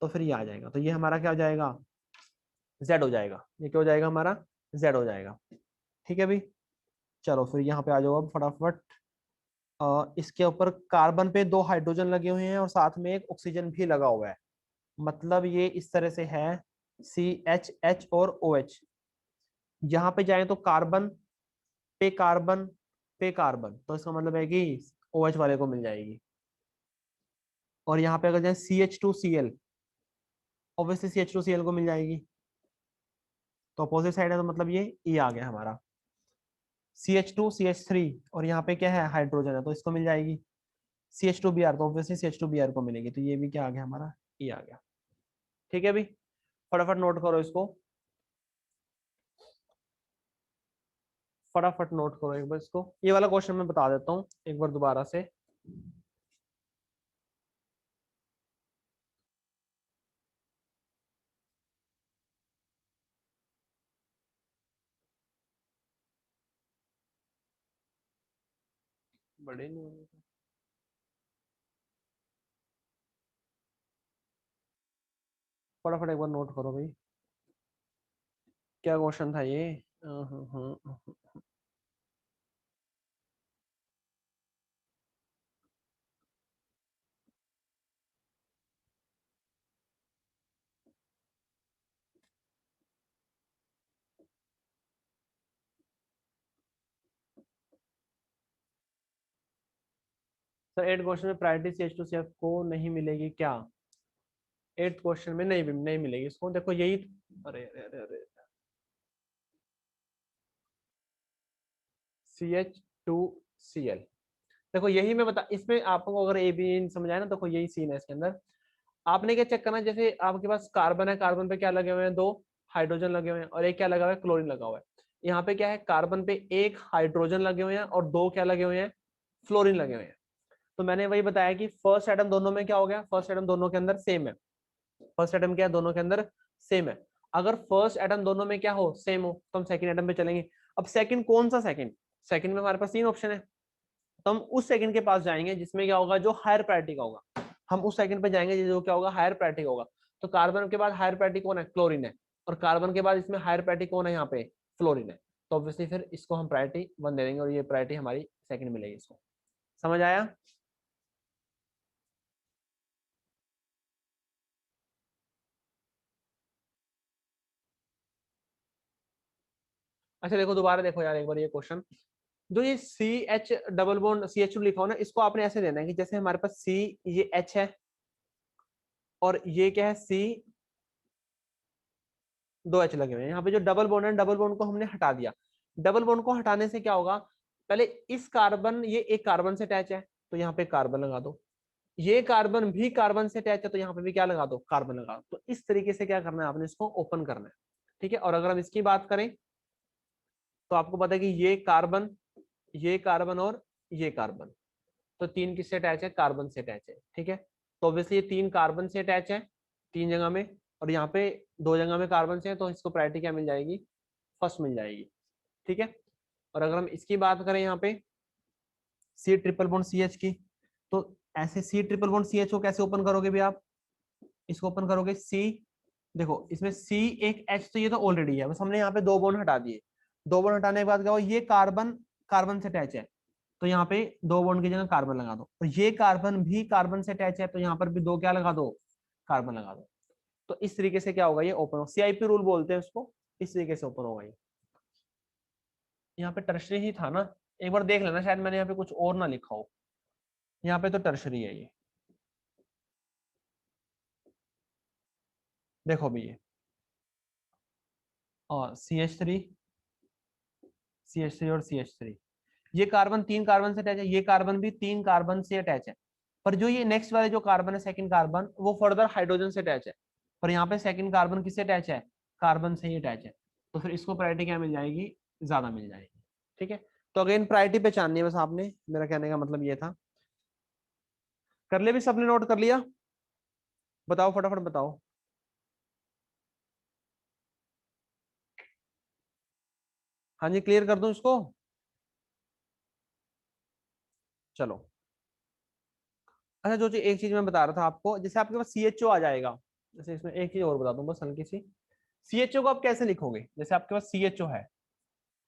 तो फिर ये आ जाएगा, तो ये हमारा क्या हो जाएगा, जेड हो जाएगा। ये क्या हो जाएगा हमारा, जेड हो जाएगा। ठीक है भाई, चलो फिर यहाँ पे आ जाओ अब फटाफट। इसके ऊपर कार्बन पे 2 हाइड्रोजन लगे हुए हैं और साथ में एक ऑक्सीजन भी लगा हुआ है। मतलब ये इस तरह से है, CH और OH। यहाँ पे जाए तो कार्बन पे कार्बन पे कार्बन, तो इसका मतलब है कि OH वाले को मिल जाएगी। और यहाँ पे अगर जाए CH2Cl, ऑब्वियसली CH2Cl को मिल जाएगी। तो अपोजिट साइड है, तो मतलब ये E आ गया हमारा। CH2CH3, और यहाँ पे क्या है, हाइड्रोजन है, तो इसको मिल जाएगी CH2Br, तो ऑब्वियसली CH2Br को मिलेगी। तो ये भी क्या आ गया हमारा, E आ गया। ठीक है भाई, फटाफट नोट करो इसको, फटाफट नोट करो एक बार इसको। ये वाला क्वेश्चन मैं बता देता हूँ एक बार दोबारा से। बड़े नहीं होंगे। फटाफट एक बार नोट करो भाई, क्या क्वेश्चन था ये। सर 8 क्वेश्चन में प्रायोरिटी CH2CF को नहीं मिलेगी क्या? 8 क्वेश्चन में नहीं नहीं मिलेगी इसको, देखो यही। अरे अरे अरे अरे, CH2Cl, देखो यही मैं बता, इसमें आपको अगर ए बी समझ आए ना, देखो यही सीन है इसके अंदर। आपने क्या चेक करना है, जैसे आपके पास कार्बन है, कार्बन पे क्या लगे हुए हैं, 2 हाइड्रोजन लगे हुए हैं और एक क्या लगा हुआ है, क्लोरीन लगा हुआ है। यहाँ पे क्या है, कार्बन पे 1 हाइड्रोजन लगे हुए हैं और 2 क्या लगे हुए हैं, फ्लोरीन लगे हुए हैं। तो मैंने वही बताया कि फर्स्ट एटम दोनों में क्या हो गया, फर्स्ट एटम दोनों के अंदर सेम है। फर्स्ट एटम क्या है, दोनों के अंदर सेम है। अगर फर्स्ट एटम दोनों में क्या हो, सेम हो, तो हम सेकंड एटम पे चलेंगे। अब सेकंड कौन सा सेकंड, सेकंड में हमारे पास 3 ऑप्शन है, तो हम उस सेकंड के पास जाएंगे जिसमें क्या होगा, जो हायर प्रायोरिटी का होगा। हम उस सेकंड पे जाएंगे जो क्या होगा, हायर प्रायोरिटी का होगा। तो कार्बन के बाद हायर प्रायोरिटी कौन है, क्लोरीन है। और कार्बन के बाद इसमें हायर प्रायोरिटी कौन है, यहाँ पे फ्लोरीन है। तो ऑब्वियसली फिर इसको हम प्रायोरिटी 1 दे देंगे और ये प्रायोरिटी हमारी सेकंड मिलेगी इसको। समझ आया? अच्छा देखो, दोबारा देखो यार एक बार ये क्वेश्चन। जो ये CH डबल बॉन्ड CH2 लिखा हो ना, इसको आपने ऐसे देना है कि जैसे हमारे पास C, ये H है, और ये क्या है, C, 2 H लगे हुए हैं। यहाँ पे जो डबल बॉन्ड है, डबल बॉन्ड को हमने हटा दिया। डबल बॉन्ड को हटाने से क्या होगा, पहले इस कार्बन, ये एक कार्बन से अटैच है, तो यहाँ पे कार्बन लगा दो। ये कार्बन भी कार्बन से अटैच है, तो यहाँ पे भी क्या लगा दो, कार्बन लगा दो। तो इस तरीके से क्या करना है, आपने इसको ओपन करना है। ठीक है, और अगर हम इसकी बात करें, तो आपको पता है कि ये कार्बन, ये कार्बन और ये कार्बन, तो 3 किससे अटैच है, कार्बन से अटैच है। ठीक है, तो ऑब्वियसली ये 3 कार्बन से अटैच है 3 जगह में, और यहाँ पे 2 जगह में कार्बन से है, तो इसको प्रायोरिटी क्या मिल जाएगी, फर्स्ट मिल जाएगी। ठीक है, और अगर हम इसकी बात करें यहाँ पे C ट्रिपल बॉन्ड CH की, तो ऐसे C ट्रिपल बॉन्ड CH को कैसे ओपन करोगे भी आप, इसको ओपन करोगे C, देखो इसमें C, एक H, तो ये तो ऑलरेडी है, बस हमने यहाँ पे 2 बॉन्ड हटा दिए। 2 बॉन्ड हटाने के बाद क्या हुआ, ये कार्बन कार्बन से अटैच है, तो यहाँ पे 2 बॉन्ड की जगह कार्बन लगा दो। और ये कार्बन भी कार्बन से अटैच है, तो यहाँ पर भी 2 क्या लगा दो, कार्बन लगा दो। तो इस तरीके से क्या होगा, ये ओपन हो, CIP रूल बोलते हैं उसको। इस तरीके से ओपन होगा ये। यहाँ पे टर्शरी ही था ना, एक बार देख लेना, शायद मैंने यहाँ पे कुछ और ना लिखा हो। यहाँ पे तो टर्शरी है ये, देखो भी ये, और CH3 और CH3, ये कार्बन 3 कार्बन से अटैच है, ये कार्बन भी 3 कार्बन से अटैच है। पर जो ये नेक्स्ट वाले जो कार्बन है, सेकंड कार्बन, वो फर्दर हाइड्रोजन से अटैच है। पर यहाँ पे सेकंड कार्बन किससे अटैच है, कार्बन से ही अटैच है। तो फिर इसको प्रायोरिटी क्या मिल जाएगी, ज्यादा मिल जाएगी। ठीक है, तो अगेन प्रायोरिटी पहचाननी है बस आपने, मेरा कहने का मतलब ये था। कर लिया भी, सबने नोट कर लिया? बताओ फटाफट बताओ। हाँ जी, क्लियर कर दूं इसको? चलो, अच्छा जो चीज, एक चीज मैं बता रहा था आपको, जैसे आपके पास CHO आ जाएगा, जैसे इसमें एक चीज और बता दूं बस हल्की सी, CHO को आप कैसे लिखोगे, जैसे आपके पास CHO है,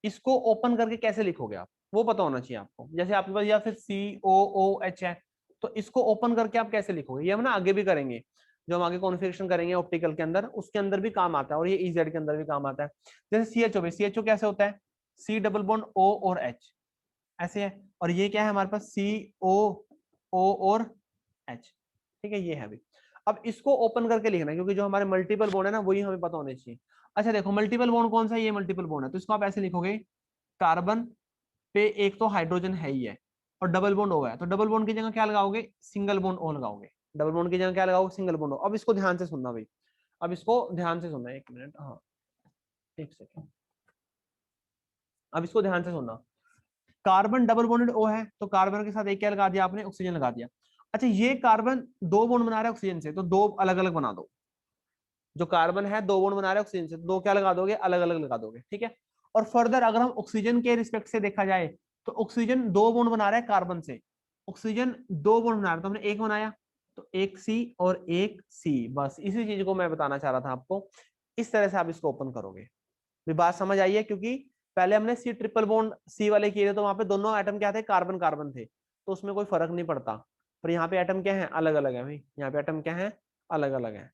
इसको ओपन करके कैसे लिखोगे आप, वो पता होना चाहिए आपको। जैसे आपके पास या फिर COOH है, तो इसको ओपन करके आप कैसे लिखोगे, ये हम ना आगे भी करेंगे, जो हम आगे कॉन्फ़िगरेशन करेंगे ऑप्टिकल के अंदर, उसके अंदर भी काम आता है, और ये EZ के अंदर भी काम आता है। जैसे CHO में, CHO कैसे होता है, C डबल बॉन्ड O और H, ऐसे है। और ये क्या है हमारे पास, COO और H, ठीक है, ये है अभी। अब इसको ओपन करके लिखना है, क्योंकि जो हमारे मल्टीपल बॉन्ड है ना, वही हमें पता होने चाहिए। अच्छा देखो, मल्टीपल बॉन्ड कौन सा है, ये मल्टीपल बॉन्ड है, तो इसको आप ऐसे लिखोगे, कार्बन पे एक तो हाइड्रोजन है ही है, और डबल बॉन्ड O है, तो डबल बॉन्ड की जगह क्या लगाओगे, सिंगल बॉन्ड O लगाओगे। डबल बॉन्ड की जगह क्या लगाओगे, सिंगल बॉन्ड O। अब इसको ध्यान से सुनना भाई, अब इसको ध्यान से सुनना, एक मिनट, हाँ एक सेकेंड, अब इसको ध्यान से सुनना। कार्बन डबल बॉन्डेड O है, तो कार्बन के साथ एक क्या लगा दिया आपने, ऑक्सीजन लगा दिया। अच्छा, ये कार्बन दो बॉन्ड बना रहा है ऑक्सीजन से, तो दो अलग अलग बना दो। जो कार्बन है दो बॉन्ड बना रहा है ऑक्सीजन से, दो क्या लगा दोगे, अलग अलग लगा दोगे, ठीक है। और फर्दर अगर हम ऑक्सीजन के रिस्पेक्ट से देखा जाए, तो ऑक्सीजन दो बॉन्ड बना रहा है कार्बन से, ऑक्सीजन दो बॉन्ड बना रहा है, तो हमने एक बनाया, तो एक C और एक C, बस इसी चीज को मैं बताना चाह रहा था आपको। इस तरह से आप इसको ओपन करोगे। भी बात समझ आई है, क्योंकि पहले हमने C ट्रिपल बॉन्ड C वाले किए थे, तो वहां पे दोनों एटम क्या थे, कार्बन कार्बन थे, तो उसमें कोई फर्क नहीं पड़ता। पर यहाँ पे एटम क्या है, अलग अलग है भाई, यहाँ पे एटम क्या है, अलग अलग है।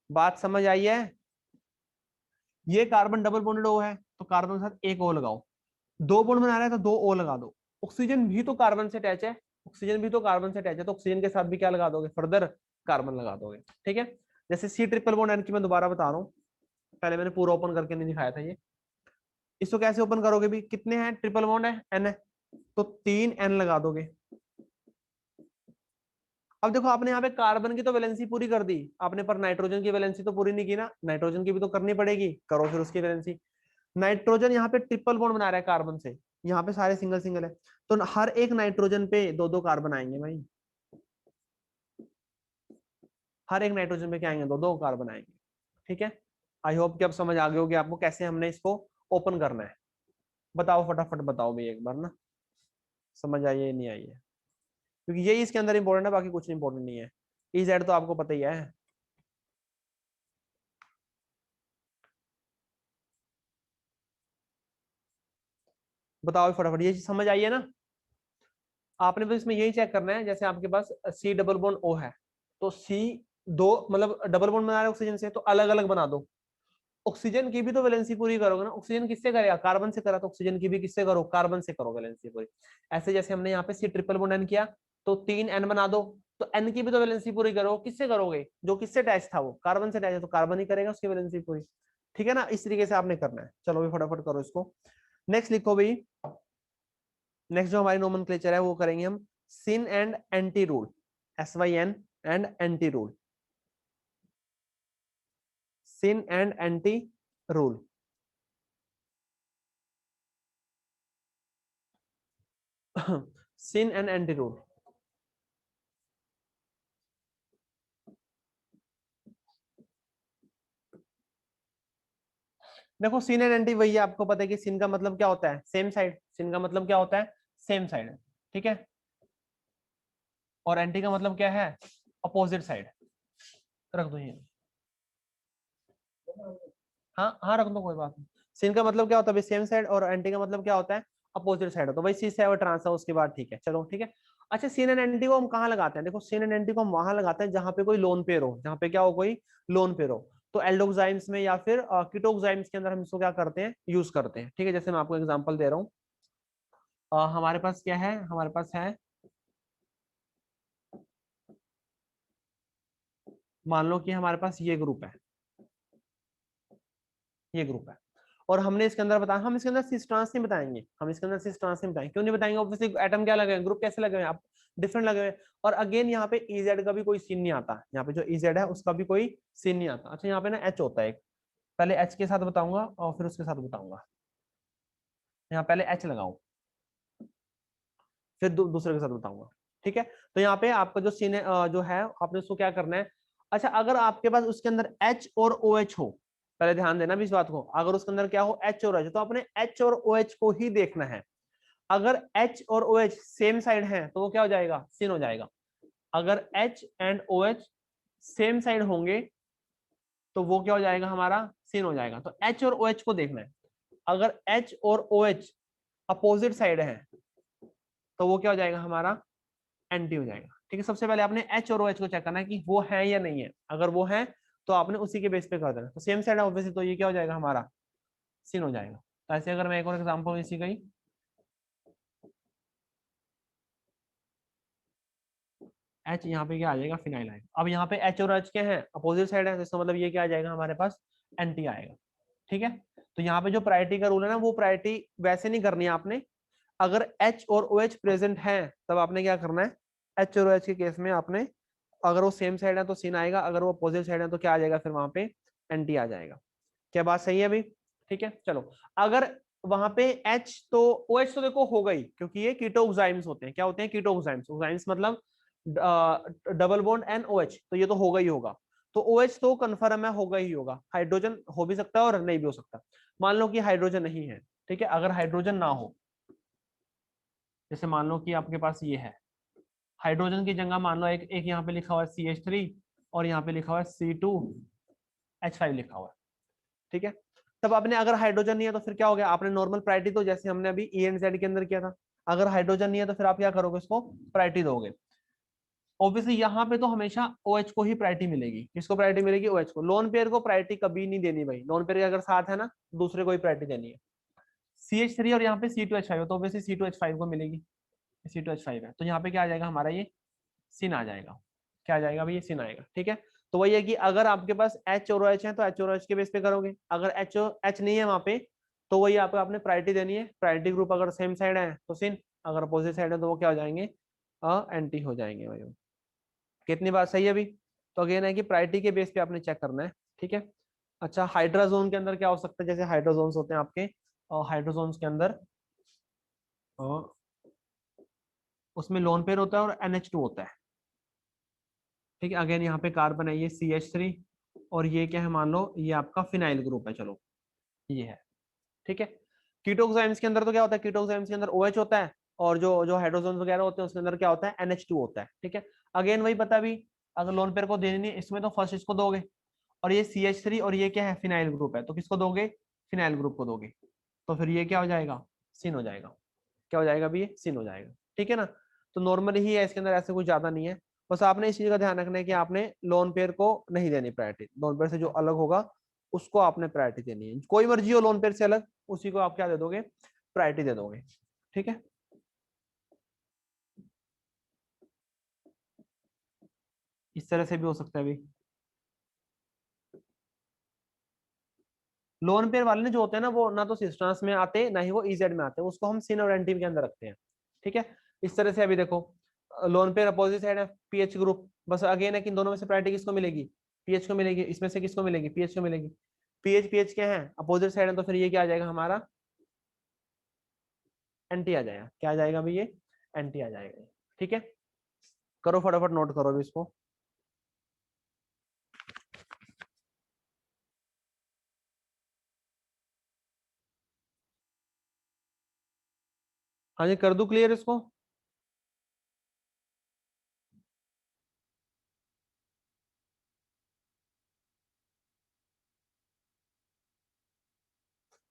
बात समझ आई है। ये कार्बन डबल बॉन्डेड O है, तो कार्बन के साथ एक O लगाओ। दो बॉन्ड बना रहा है, तो दो O लगा दो। ऑक्सीजन भी तो कार्बन से अटैच है, ऑक्सीजन भी तो कार्बन से अटैच है, तो ऑक्सीजन के साथ भी क्या लगा दोगे, फर्दर कार्बन लगा दोगे, ठीक है। जैसे C ट्रिपल बॉन्ड N की मैं दोबारा बता रहा हूँ, पहले मैंने पूरा ओपन करके नहीं दिखाया था ये। इसको कैसे ओपन करोगे भी, कितने हैं, ट्रिपल बॉन्ड है, N है, तो 3 N लगा दोगे। अब देखो, आपने यहाँ पे कार्बन की तो वैलेंसी पूरी कर दी आपने, पर नाइट्रोजन की वैलेंसी तो पूरी नहीं की ना, नाइट्रोजन की भी तो करनी पड़ेगी, करो फिर उसकी वैलेंसी। नाइट्रोजन यहाँ पे ट्रिपल बॉन्ड बना रहा है कार्बन से, यहाँ पे सारे सिंगल सिंगल है, तो हर एक नाइट्रोजन पे दो दो कार्बन आएंगे भाई, हर एक नाइट्रोजन पे क्या आएंगे, दो दो कार्बन आएंगे, ठीक है। आई होप कि अब समझ आ गई होगी आपको कैसे हमने इसको ओपन करना है। बताओ फटाफट बताओ भाई एक बार ना, समझ आई है नहीं आई है, क्योंकि यही इसके अंदर इंपॉर्टेंट है, बाकी कुछ इंपॉर्टेंट नहीं है। EZ तो आपको पता ही है। बताओ फटाफट, ये चीज समझ आई है ना। आपने बस इसमें यही चेक करना है, जैसे आपके पास C डबल बॉन्ड O है, तो C दो मतलब डबल बॉन्ड बना रहा है ऑक्सीजन से, तो अलग अलग बना दो। ऑक्सीजन की भी तो वैलेंसी पूरी करोगे ना, ऑक्सीजन किससे करेगा, कार्बन से करा, तो ऑक्सीजन की भी किससे करो, कार्बन से करो वैलेंसी पूरी। ऐसे जैसे हमने यहाँ पे C ट्रिपल बॉन्ड N किया, तो 3N बना दो, तो N की भी तो वैलेंसी पूरी करो, किससे करोगे, जो किससे अटैच था, वो कार्बन से अटैच है, तो कार्बन ही करेगा उसकी वैलेंसी पूरी, ठीक है ना। इस तरीके से आपने करना है। चलो भी फटाफट करो इसको। नेक्स्ट लिखो भाई, नेक्स्ट जो हमारी नोमेनक्लेचर है वो करेंगे हम, syn and anti rule, SYN and anti rule, syn and anti rule. Syn and anti rule, देखो सिन एंड एंटी वही है, आपको पता है कि सिन का मतलब क्या होता है, सेम साइड, सिन का मतलब क्या होता है, सेम साइड, ठीक है। और एंटी का मतलब क्या है, अपोजिट साइड। रख दो ये, हाँ हाँ रख दो, कोई बात नहीं। सिन का मतलब क्या होता है, सेम साइड, और एंटी का मतलब क्या होता है, अपोजिट साइड, तो भाई सी से और ट्रांस है उसके बाद, ठीक है चलो ठीक है। अच्छा, सिन एंड एंटी को हम कहाँ लगाते हैं, देखो सिन एंड एंटी को हम वहां लगाते हैं जहां पे कोई लोन पेयर हो, जहां पे क्या हो, कोई लोन पेयर हो। तो एल्डोक्साइम्स में या फिर कीटोक्साइम्स के अंदर हम इसको क्या करते हैं, यूज करते हैं, ठीक है। जैसे मैं आपको एग्जांपल दे रहा हूँ, हमारे पास क्या है, हमारे पास है, मान लो कि हमारे पास ये ग्रुप है, ये ग्रुप है, और हमने इसके अंदर बताया, हम इसके अंदर सिस ट्रांस नहीं बताएंगे, हम इसके अंदर सिस ट्रांस नहीं बताएंगे, क्यों नहीं बताएंगे, ऑब्वियसली एटम क्या लगे हैं, ग्रुप कैसे लगे हुए हैं, आप डिफरेंट लगे हुए हैं। और अगेन यहाँ पे EZ का भी कोई सीन नहीं आता, यहाँ पे जो EZ है उसका भी कोई सीन नहीं आता। अच्छा, यहाँ पे ना H होता है एक, पहले H के साथ बताऊंगा और फिर उसके साथ बताऊंगा। यहाँ पहले H लगाऊं, फिर दूसरे के साथ बताऊंगा, ठीक है। तो यहाँ पे आपका जो सीन है, जो है आपने उसको क्या करना है। अच्छा, अगर आपके पास उसके अंदर H और OH हो, पहले ध्यान देना भी इस बात को, अगर उसके अंदर क्या हो, H और OH, तो आपने H और OH को ही देखना है। अगर H और OH सेम साइड है तो वो क्या हो जाएगा, सिन हो जाएगा। अगर H and OH same side होंगे तो वो क्या हो जाएगा हमारा, सिन हो जाएगा। तो H और OH को देखना है, अगर H और OH अपोजिट साइड है तो वो क्या हो जाएगा हमारा, एंटी हो जाएगा। ठीक है, सबसे पहले आपने H और OH को चेक करना है कि वो है या नहीं है, अगर वो है तो आपने उसी के बेस पे कर देना। तो सेम साइड है ऑब्वियसली, तो ये क्या हो जाएगा हमारा, सिन हो जाएगा। तो ऐसे अगर मैं एक और एग्जांपल इसी का ही, H यहाँ पे क्या आ जाएगा, फिनाइल आएगा। अब यहाँ पे H और H क्या है, अपोजिट साइड है, तो इसका मतलब ये क्या आ जाएगा हमारे पास, एंटी आएगा। ठीक है, तो यहाँ पे जो प्रायोरिटी का रूल है ना, वो प्रायोरिटी वैसे नहीं करनी है आपने, अगर H और OH प्रेजेंट है तब आपने क्या करना है, H और OH के केस में आपने, अगर वो सेम साइड है तो सिन आएगा, अगर वो अपोजिट साइड है तो क्या आ जाएगा, फिर वहां पे एंटी आ जाएगा। क्या बात सही है अभी? ठीक है, चलो। अगर वहां पे H तो OH तो देखो होगा ही, क्योंकि ये कीटोक्साइम्स होते हैं। क्या होते हैं, कीटोक्साइम्स। ओक्साइम्स मतलब डबल बॉन्ड एन OH, तो ये तो होगा ही होगा। तो OH तो कंफर्म है, होगा ही होगा। हाइड्रोजन हो भी सकता है और नहीं भी हो सकता। मान लो कि हाइड्रोजन नहीं है, ठीक है, अगर हाइड्रोजन ना हो, जैसे मान लो कि आपके पास ये है, हाइड्रोजन की जगह मान लो एक एक यहाँ पे लिखा हुआ है CH3 और यहाँ पे लिखा हुआ है C2H5 लिखा हुआ है। ठीक है, तब आपने, अगर हाइड्रोजन नहीं है तो फिर क्या हो गया, आपने नॉर्मल प्रायोरिटी, तो जैसे हमने अभी ENZ के अंदर किया था, अगर हाइड्रोजन नहीं है तो फिर आप क्या करोगे, इसको प्रायोरिटी दोगे। ऑब्वियसली यहाँ पे तो हमेशा OH को ही प्रायोरिटी मिलेगी। किसको प्रायोरिटी मिलेगी, OH को। लोन पेयर को प्रायोरिटी कभी नहीं देनी भाई, लोन पेयर अगर साथ है ना, दूसरे को ही प्रायोरिटी देनी है। CH3 और यहाँ पे C2H5 है, तो ऑब्वियसली C2H5 को मिलेगी, C2H5 है, तो यहाँ पे क्या आ जाएगा हमारा, ये सिन आ जाएगा। क्या आ जाएगा भाई, ये सिन आएगा। ठीक है, तो वही है कि अगर आपके पास H और OH है तो H और OH के बेस पे करोगे, अगर H नहीं है वहां पे तो वही आपको आपने प्रायोरिटी देनी है। प्रायोरिटी ग्रुप अगर सेम साइड है तो सिन, अगर अपोजिट साइड है तो वो क्या हो जाएंगे, एंटी हो जाएंगे भाई। कितनी बात सही है अभी? तो अगेन है कि प्रायोरिटी के बेस पे आपने चेक करना है। ठीक है, अच्छा, हाइड्रोजोन के अंदर क्या हो सकता है, जैसे हाइड्रोजोन्स होते हैं आपके, हाइड्रोजोन्स के अंदर अ, उसमें लोन पेयर होता है और NH2 होता है। ठीक है, अगेन यहाँ पे कार्बन है, ये CH3 और ये क्या है, मान लो ये आपका फिनाइल ग्रुप है, चलो ये है। ठीक है, कीटोक्साइम्स के अंदर तो क्या होता है, कीटोक्साइम्स के अंदर OH होता है, और जो जो हाइड्रोजन वगैरह होते हैं उसके अंदर क्या होता है, NH2 होता है। ठीक है, अगेन वही पता भी, अगर लोन पेयर को देनी नहीं इसमें तो फर्स्ट इसको दोगे, और ये CH3 और ये क्या है, फिनाइल ग्रुप है, तो किसको दोगे, फिनाइल ग्रुप को दोगे, तो फिर ये क्या हो जाएगा, सिन हो जाएगा। क्या हो जाएगा अभी, ये सिन हो जाएगा। ठीक है ना, तो नॉर्मली ही है, इसके अंदर ऐसे कुछ ज्यादा नहीं है। बस आपने इस चीज का ध्यान रखना है कि आपने लोन पेयर को नहीं देनी प्रायोरिटी, लोन पेयर से जो अलग होगा उसको आपने प्रायोरिटी देनी है। कोई मर्जी हो लोन पेयर से अलग, उसी को आप क्या दे दोगे, प्रायोरिटी दे दोगे। ठीक है, इस तरह से भी हो सकता है अभी। लोन पेयर वाले ने जो होते हैं ना, वो ना तो सिस्टर्स में आते ना ही वो EZ में आते हैं, उसको हम सिन और एंटी के अंदर रखते हैं। ठीक है, इस तरह से अभी देखो, लोन पेयर अपोजिट साइड है, PH ग्रुप, बस अगेन है कि इन दोनों में से प्रायोरिटी किसको मिलेगी, PH को मिलेगी, इसमें से किसको मिलेगी, PH को मिलेगी। PH क्या है, अपोजिट साइड है, तो फिर ये क्या आ जाएगा हमारा, एंटी आ जाएगा। क्या आ जाएगा भाई, ये एंटी आ जाएगा। ठीक है, करो फटाफट नोट करो अभी इसको। हाँ जी, कर दूं क्लियर इसको?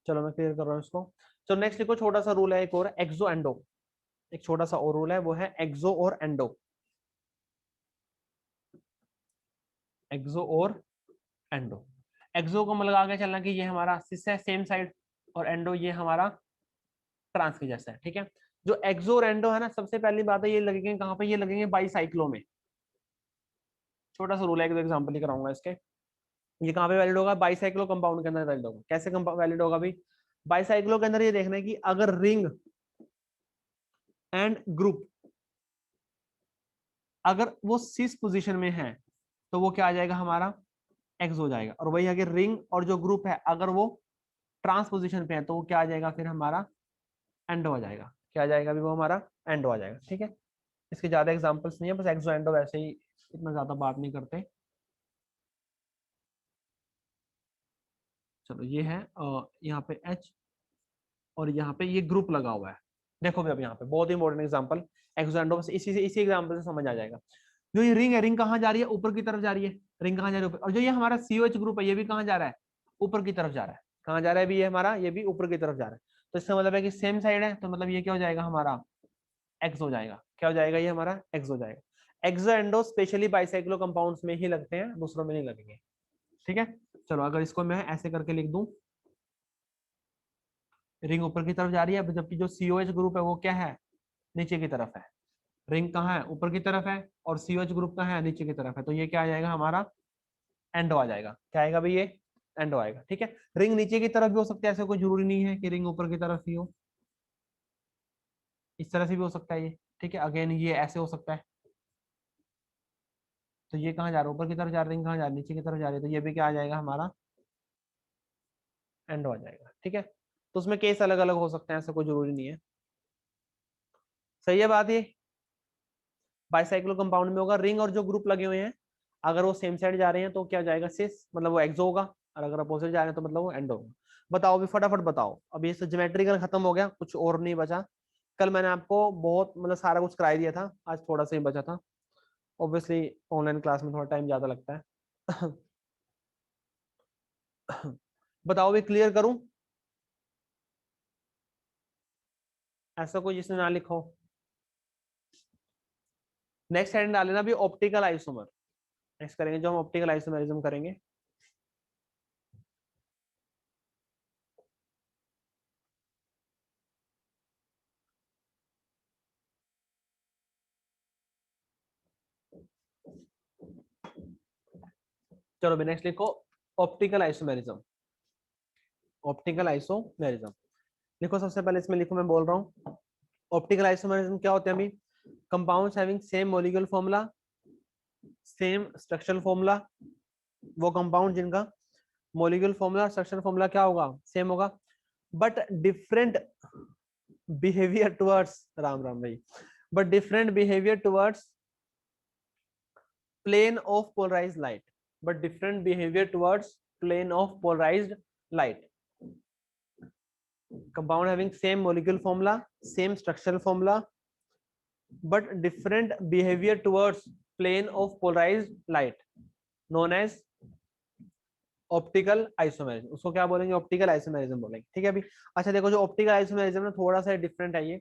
चलो मैं क्लियर कर रहा हूँ इसको। चलो नेक्स्ट लिखो, छोटा सा रूल है एक और, एक्सो एंडो। एक छोटा सा और रूल है, वो है एक्सो और एंडो। एक्सो और एंडो। एक्सो को लगा के चलना कि ये हमारा सिस है, सेम साइड, और एंडो ये हमारा ट्रांस के जैसा है। ठीक है, जो एक्सो और एंडो है ना, सबसे पहली बात है ये लगेंगे कहाँ पे, ये लगेंगे बाईसाइक्लो में। छोटा सा रूल है, एक दो एग्जाम्पल ही कराऊंगा इसके। ये कहाँ पे वैलिड होगा, बाईसाइक्लो कंपाउंड के अंदर वैलिड होगा। कैसे वैलिड होगा भाई, बाईसाइक्लो के अंदर ये देखना है कि अगर रिंग एंड ग्रुप अगर वो सिस पोजीशन में है तो वो क्या आ जाएगा हमारा, एक्स हो जाएगा। और वही अगर रिंग और जो ग्रुप है अगर वो ट्रांस पोजीशन पे है तो वो क्या आ जाएगा, फिर हमारा एंडो आ जाएगा। क्या आ जाएगा अभी, वो हमारा एंडो आ जाएगा। ठीक है, इसके ज्यादा एग्जांपल्स नहीं है, बस एक्सो एंडो वैसे ही, इतना ज्यादा बात नहीं करते। चलो ये है यहाँ पे H और यहाँ पे ये ग्रुप लगा हुआ है। देखो भी अब यहाँ पे बहुत इंपॉर्टेंट एग्जांपल, एक्सो एंडो, बस इसी से, इसी एग्जांपल से समझ आ जाएगा। जो ये रिंग है, रिंग कहाँ जा रही है, ऊपर की तरफ जा रही है। रिंग कहाँ जा रही है ऊपर, और जो ये हमारा COH ग्रुप है ये भी कहाँ जा रहा है, ऊपर की तरफ जा रहा है। कहाँ जा रहा है अभी ये हमारा, ये भी ऊपर की तरफ जा रहा है। तो इसका मतलब है कि सेम साइड है, तो मतलब ये क्या हो जाएगा हमारा, एक्स हो जाएगा। क्या हो जाएगा ये हमारा, एक्स हो जाएगा। एक्सो एंडो स्पेशली बाइसाइक्लो कंपाउंड्स में ही लगते हैं, दूसरों में नहीं लगेंगे। ठीक है, चलो अगर इसको मैं ऐसे करके लिख दूं, रिंग ऊपर की तरफ जा रही है, जबकि जो COH ग्रुप है वो क्या है, नीचे की तरफ है। रिंग कहाँ है, ऊपर की तरफ है, और COH ग्रुप कहाँ है, नीचे की तरफ है। तो ये क्या आ जाएगा हमारा, एंडो आ जाएगा। क्या आएगा भाई, ये एंडो आएगा। ठीक है, रिंग नीचे की तरफ भी हो सकती है, ऐसा कोई जरूरी नहीं है कि रिंग ऊपर की तरफ ही हो, इस तरह से भी हो सकता है ये। ठीक है, अगेन ये ऐसे हो सकता है। तो ये कहाँ जा रहा है, ऊपर की तरफ जा रहा है, रिंग कहाँ जा रही है, नीचे की तरफ जा रही है। तो ये भी क्या आ जाएगा हमारा, एंडो आ जाएगा। ठीक है, तो उसमें केस अलग अलग हो सकते हैं, ऐसा कोई जरूरी नहीं है। सही है बात ये। बाइसाइक्लो कंपाउंड में होगा, रिंग और जो ग्रुप लगे हुए हैं अगर वो सेम साइड जा रहे हैं तो क्या जाएगा, सिस, मतलब वो एक्सो होगा। और अगर अपोजिट जा रहे हैं तो मतलब वो एंडो होगा। बताओ भी फटाफट बताओ, अभी ये ज्योमेट्रिकल खत्म हो गया, कुछ और नहीं बचा। कल मैंने आपको बहुत मतलब सारा कुछ कराई दिया था, आज थोड़ा सा ही बचा था। ऑब्वियसली ऑनलाइन क्लास में थोड़ा टाइम ज्यादा लगता है। बताओ भी, क्लियर करूं, ऐसा कोई जिसने ना लिखो। नेक्स्ट हेडिंग डाल लेना भी, ऑप्टिकल आइसोमर। नेक्स्ट करेंगे जो हम ऑप्टिकल आइसोमेरिज्म करेंगे। चलो भी नेक्स्ट लिखो, ऑप्टिकल आइसोमेरिज्म। ऑप्टिकल आइसोमेरिज्म लिखो, सबसे पहले इसमें लिखो, मैं बोल रहा हूँ। ऑप्टिकल आइसोमेरिज्म क्या होते हैं अभी, compounds having same molecular formula, same structural formula. वो कंपाउंड जिनका मॉलिक्यूलर फॉर्मूला, स्ट्रक्चरल फॉर्मूला क्या होगा, सेम होगा, but different behaviour towards, Ram Ram भाई, but different behaviour towards plane of polarized light, but different behavior towards plane of polarized light. Compound having same molecule formula, same structural formula, but different behavior towards plane of polarized light, known as optical isomerism. उसको क्या बोलेंगे, optical isomerism बोलेंगे। ठीक है अभी, अच्छा देखो, जो ऑप्टिकल आइसोमेरिज्म है थोड़ा सा डिफरेंट है ये,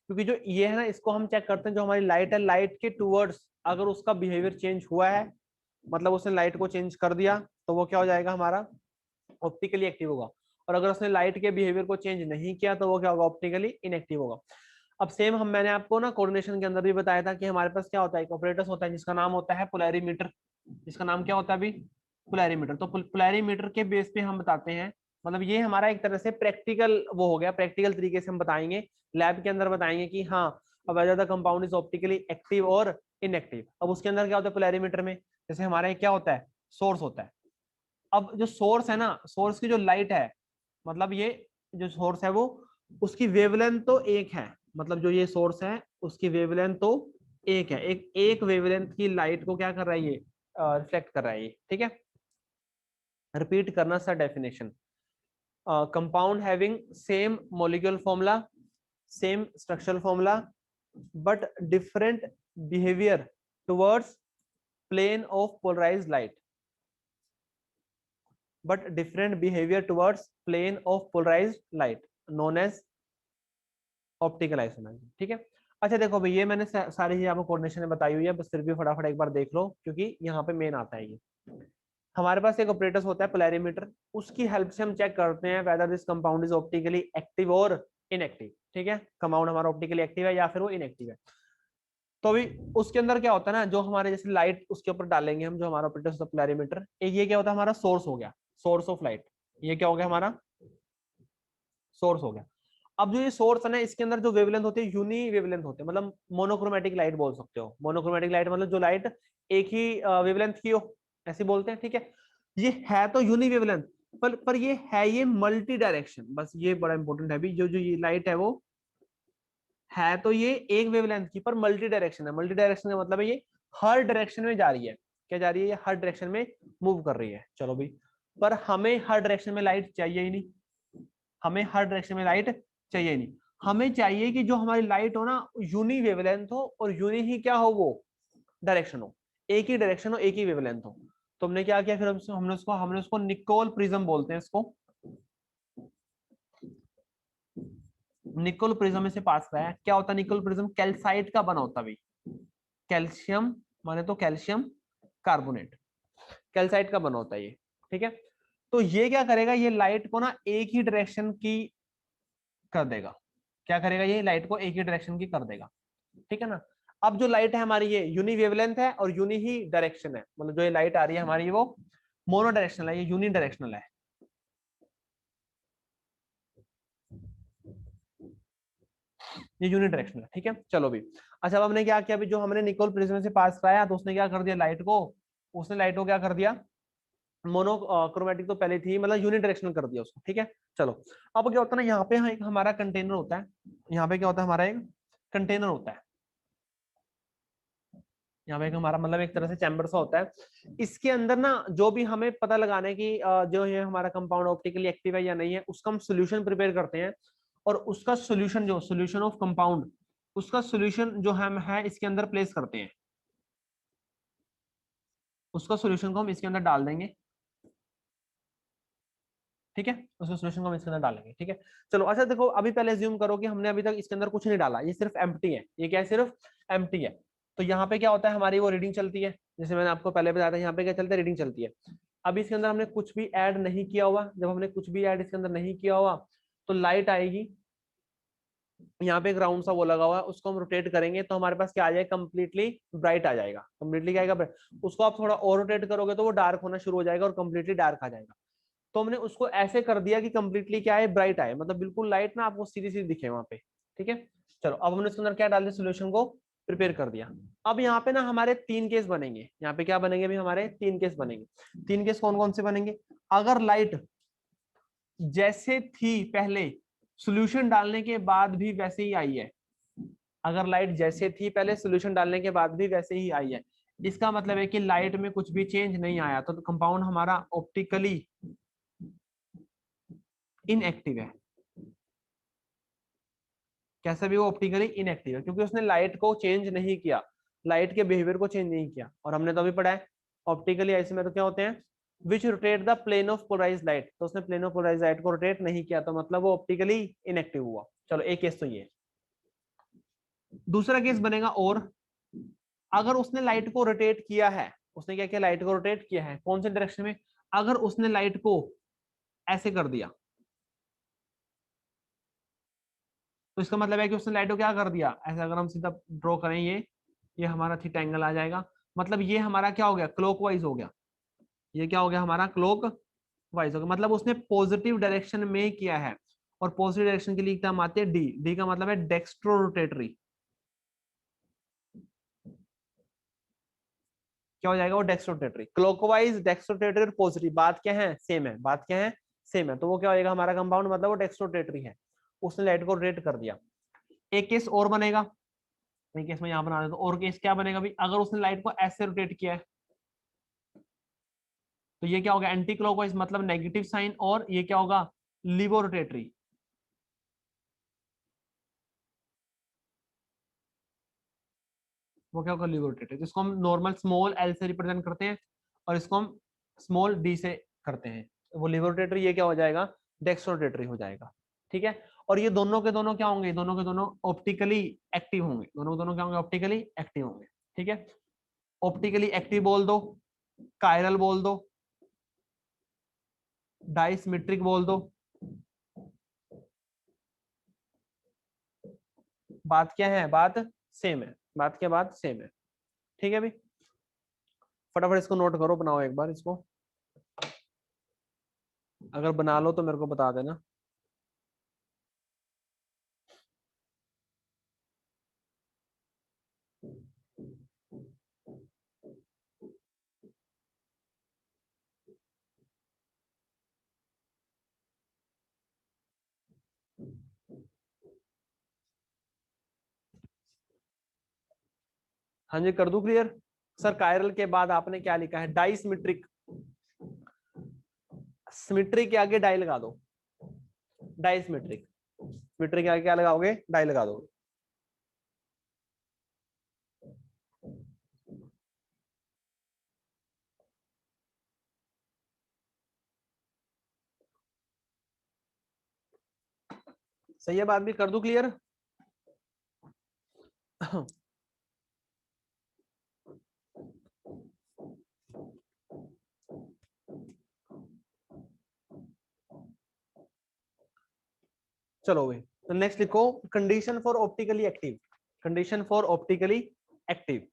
क्योंकि जो ये है ना, इसको हम चेक करते हैं जो हमारी लाइट है, लाइट के टूवर्ड्स अगर उसका बिहेवियर चेंज हुआ है, मतलब उसने लाइट को चेंज कर दिया, तो वो क्या हो जाएगा हमारा, ऑप्टिकली एक्टिव होगा। और अगर उसने लाइट के बिहेवियर को चेंज नहीं किया तो वो क्या होगा, ऑप्टिकली इनएक्टिव होगा। अब सेम हम, मैंने आपको ना कोऑर्डिनेशन के अंदर भी बताया था कि हमारे पास क्या होता है, एक ऑपरेटर्स होता है जिसका नाम होता है पोलैरीमीटर। जिसका नाम क्या होता है अभी, पोलैरीमीटर। तो पोलैरीमीटर के बेस पे हम बताते हैं, मतलब ये हमारा एक तरह से प्रैक्टिकल वो हो गया, प्रैक्टिकल तरीके से हम बताएंगे, लैब के अंदर बताएंगे कि हाँ, अब whether the compound is optically active और इनएक्टिव। अब उसके अंदर क्या होता है पोलैरीमीटर में, जैसे हमारा क्या होता है, सोर्स होता है। अब जो सोर्स है ना, सोर्स की जो लाइट है, मतलब ये जो सोर्स है वो, उसकी वेवलेंथ तो एक है, मतलब जो ये सोर्स है उसकी वेवलेंथ तो एक है, एक वेवलेंथ की लाइट को क्या कर रहा है ये, रिफ्लेक्ट कर रहा है ये। ठीक है, रिपीट करना sir definition, compound having same molecular formula, same structural formula, but different behaviour towards plane of polarised light, but different behavior towards plane of polarized light, known as optical isomerism। ठीक है, अच्छा देखो भाई, ये मैंने सारी चीजें आपको कोऑर्डिनेशन में बताई हुई है, बस फिर भी फटाफट एक बार देख लो, क्योंकि यहाँ पे मेन आता है ये। हमारे पास एक ऑपरेटर्स होता है पोलैरीमीटर, उसकी हेल्प से हम चेक करते हैं whether this compound is optically active और इनएक्टिव। ठीक है, कंपाउंड हमारा ऑप्टिकली एक्टिव है या फिर वो इनएक्टिव है। तो अभी उसके अंदर क्या होता है ना, जो हमारे जैसे लाइट उसके ऊपर डालेंगे हम, जो हमारा ऑपरेटर्स होता है पोलैरीमीटर, एक ये क्या होता है हमारा सोर्स हो गया, सोर्स ऑफ लाइट। ये क्या हो गया हमारा, सोर्स हो गया। अब जो ये सोर्स है ना, इसके अंदर जो वेवलेंथ होती है यूनी वेवलेंथ होते हैं, मतलब मोनोक्रोमेटिक लाइट बोल सकते हो। मोनोक्रोमेटिक लाइट मतलब जो लाइट एक ही वेवलेंथ की हो, ऐसे बोलते हैं। ठीक है, ये है तो यूनी वेवलेंथ, पर ये है ये मल्टी डायरेक्शन, बस ये बड़ा इंपॉर्टेंट है भी, जो जो ये लाइट है वो है तो ये एक वेवलेंथ की, पर मल्टी डायरेक्शन है। मल्टी डायरेक्शन का मतलब है ये हर डायरेक्शन में जा रही है। क्या जा रही है, ये हर डायरेक्शन में मूव कर रही है। चलो भाई, पर हमें हर डायरेक्शन में लाइट चाहिए ही नहीं, हमें हर डायरेक्शन में लाइट चाहिए नहीं। हमें चाहिए कि जो हमारी लाइट हो ना, यूनी वेवलेंथ हो, और यूनी ही क्या हो, वो डायरेक्शन हो, एक ही डायरेक्शन हो, एक ही वेवलेंथ हो। तो हमने क्या किया, फिर हमने उसको निकोल प्रिज्म बोलते हैं इसको, निकोल प्रिज्म में से पास कराया। क्या होता है निकोल प्रिज्म? कैल्साइट का बना होता है भाई, कैल्शियम माने तो कैल्शियम कार्बोनेट, कैल्साइट का बना होता है ये, ठीक है। तो ये क्या करेगा, ये लाइट को ना एक ही डायरेक्शन की कर देगा। क्या करेगा, ये लाइट को एक ही डायरेक्शन की कर देगा, ठीक है ना। अब जो लाइट है हमारी ये यूनि वेवलेंथ है और यूनि ही डायरेक्शन है, मतलब जो ये लाइट आ रही है हमारी वो मोनो डायरेक्शनल है, ये यूनि डायरेक्शनल है, ये यूनि डायरेक्शनल है, ठीक है। चलो भी, अच्छा अब हमने क्या किया, अभी जो हमने निकोल प्रिज्म से पास कराया तो उसने क्या कर दिया लाइट को, उसने लाइट को क्या कर दिया, मोनो क्रोमेटिक तो पहले थी, मतलब यूनि डायरेक्शनल कर दिया उसको, ठीक है। चलो अब क्या होता है ना, यहाँ पे एक हमारा कंटेनर होता है, यहाँ पे क्या होता है, हमारा एक कंटेनर होता है, यहाँ पे एक हमारा मतलब एक तरह से चैम्बर सा होता है। इसके अंदर ना जो भी हमें पता लगाना है कि जो है हमारा कंपाउंड ऑप्टिकली एक्टिव है या नहीं है, उसका हम सोल्यूशन प्रिपेयर करते हैं, और उसका सोल्यूशन जो सोल्यूशन ऑफ कंपाउंड, उसका सोल्यूशन जो हम है इसके अंदर प्लेस करते हैं, उसका सोल्यूशन को हम इसके अंदर डाल देंगे, ठीक है। उसका सोल्यूशन को हम इसके अंदर डालेंगे, ठीक है। चलो अच्छा देखो, अभी पहले ज्यूम करो कि हमने अभी तक इसके अंदर कुछ नहीं डाला, ये सिर्फ एम्प्टी है, ये क्या है, सिर्फ एम्प्टी है। तो यहाँ पे क्या होता है, हमारी वो रीडिंग चलती है, जैसे मैंने आपको पहले बताया था, यहाँ पे क्या चलता है, रीडिंग चलती है। अभी इसके अंदर हमने कुछ भी ऐड नहीं किया हुआ, जब हमने कुछ भी ऐड इसके अंदर नहीं किया हुआ तो लाइट आएगी, यहाँ पे एक राउंड सा वो लगा हुआ है, उसको हम रोटेट करेंगे तो हमारे पास क्या आ जाएगा, कंप्लीटली ब्राइट आ जाएगा, कंप्लीटली क्या आएगा bright। उसको आप थोड़ा और रोटेट करोगे तो वो डार्क होना शुरू हो जाएगा और कंप्लीटली डार्क आ जाएगा। तो हमने उसको ऐसे कर दिया कि कंप्लीटली क्या है, ब्राइट आए, मतलब बिल्कुल लाइट ना आपको सीधी सीधी दिखे वहां पे, ठीक है। चलो अब हमने इसके अंदर क्या डाल दिया, सोल्यूशन को प्रिपेयर कर दिया। अब यहाँ पे ना हमारे तीन केस बनेंगे, यहाँ पे क्या बनेंगे, अभी हमारे तीन केस बनेंगे। तीन केस कौन कौन से बनेंगे, अगर लाइट जैसे थी पहले सोल्यूशन डालने के बाद भी वैसे ही आई है, अगर लाइट जैसे थी पहले सोल्यूशन डालने के बाद भी वैसे ही आई है, इसका मतलब है कि लाइट में कुछ भी चेंज नहीं आया, तो कंपाउंड हमारा ऑप्टिकली इनएक्टिव है। कैसे भी वो ऑप्टिकली इनएक्टिव है, क्योंकि उसने लाइट को चेंज नहीं किया, लाइट के बिहेवियर को चेंज नहीं किया। और हमने तो अभी पढ़ा है ऑप्टिकली ऐसे में तो क्या होते हैं, which rotate the plane of polarise light, तो उसने प्लेन ऑफ पोलराइज लाइट को रोटेट नहीं किया, तो मतलब वो ऑप्टिकली इनएक्टिव हुआ। चलो एक केस तो ये। दूसरा केस बनेगा, और अगर उसने लाइट को रोटेट किया है, उसने क्या किया, लाइट को रोटेट किया है, कौन से डायरेक्शन में, अगर उसने लाइट को ऐसे कर दिया, तो इसका मतलब है कि उसने लाइट को क्या कर दिया, ऐसे अगर हम सीधा ड्रॉ करें, ये हमारा थीटा एंगल आ जाएगा, मतलब ये हमारा क्या हो गया, क्लॉकवाइज हो गया, ये क्या हो गया हमारा, क्लॉक वाइज हो गया, मतलब उसने पॉजिटिव डायरेक्शन में किया है। और पॉजिटिव डायरेक्शन के लिए टर्म आते हैं डी, डी का मतलब है डेक्स्ट्रो रोटेटरी, क्या हो जाएगा वो, डेक्स्ट्रोटेटरी, क्लॉकवाइज डेक्स्ट्रोटेटरी और पॉजिटिव, बात क्या है, सेम है, बात क्या है, सेम है। तो वो क्या हो जाएगा हमारा कंपाउंड, मतलब वो डेक्स्ट्रोटेटरी है, उसने लाइट को रोटेट कर दिया। एक केस और बनेगा, एक केस में यहाँ बना देता हूं, और केस क्या बनेगा भाई, अगर उसने लाइट को ऐसे रोटेट किया है, तो ये क्या होगा, एंटी क्लॉकवाइज, मतलब नेगेटिव साइन, और ये क्या होगा, लिबो रोटेटरी, वो क्या होगा, लिबो रोटेटरी, जिसको हम नॉर्मल स्मॉल एल से रिप्रेजेंट करते हैं, और इसको हम स्मॉल डी से करते हैं। वो लिबो रोटेटरी, ये क्या हो जाएगा, डेक्स्ट्रोटेटरी हो जाएगा, ठीक है। और ये दोनों के दोनों क्या होंगे, दोनों के दोनों ऑप्टिकली एक्टिव होंगे, दोनों के दोनों क्या होंगे, ऑप्टिकली एक्टिव होंगे, ठीक है। ऑप्टिकली एक्टिव बोल दो, कायरल बोल दो, डाइसिमेट्रिक बोल दो, बात क्या है, बात सेम है, बात क्या, बात सेम है, ठीक है भाई। फटाफट इसको नोट करो, बनाओ एक बार इसको, अगर बना लो तो मेरे को बता देना। हाँ जी, कर दूं क्लियर। सर कायरल के बाद आपने क्या लिखा है, डाइसिमेट्रिक, सिमेट्रिक के आगे डाई लगा दो, डाइसिमेट्रिक, सिमेट्रिक के आगे क्या लगाओगे, डाई लगा दोगे। सही है, बात भी कर दूं क्लियर? चलो भाई, तो नेक्स्ट लिखो condition for optically active. Condition for optically active.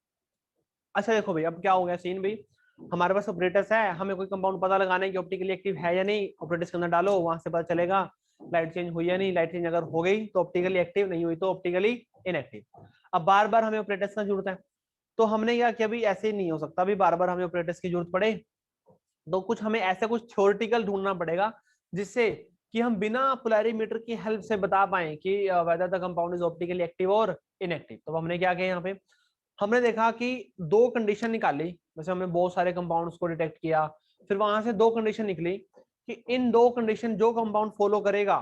अच्छा देखो भाई, अब क्या हो गया सीन भाई, हमारे पास ऑपरेटर्स है, हमें कोई कंपाउंड पता लगाना है कि ऑप्टिकली एक्टिव है या नहीं, ऑपरेटर्स के अंदर डालो, वहां से पता चलेगा लाइट चेंज हुई या नहीं, लाइट चेंज अगर हो गई तो ऑप्टिकली एक्टिव, नहीं हुई तो ऑप्टिकली इनएक्टिव। अब बार बार हमें ऑपरेटर्स की जरूरत है, तो हमने क्या किया भाई, ऐसे ही नहीं हो सकता, अभी बार बार हमें ऑपरेटर्स की जरूरत पड़े, तो कुछ हमें ऐसा कुछ थ्योरेटिकल ढूंढना पड़ेगा जिससे कि हम बिना पोलैरिमीटर की हेल्प से बता पाए कि whether the compound is optically active और इनएक्टिव। तो हमने क्या किया यहाँ पे, हमने देखा कि दो कंडीशन निकाली, जैसे हमने बहुत सारे कंपाउंड्स को डिटेक्ट किया, फिर वहां से दो कंडीशन निकली कि इन दो कंडीशन जो कंपाउंड फॉलो करेगा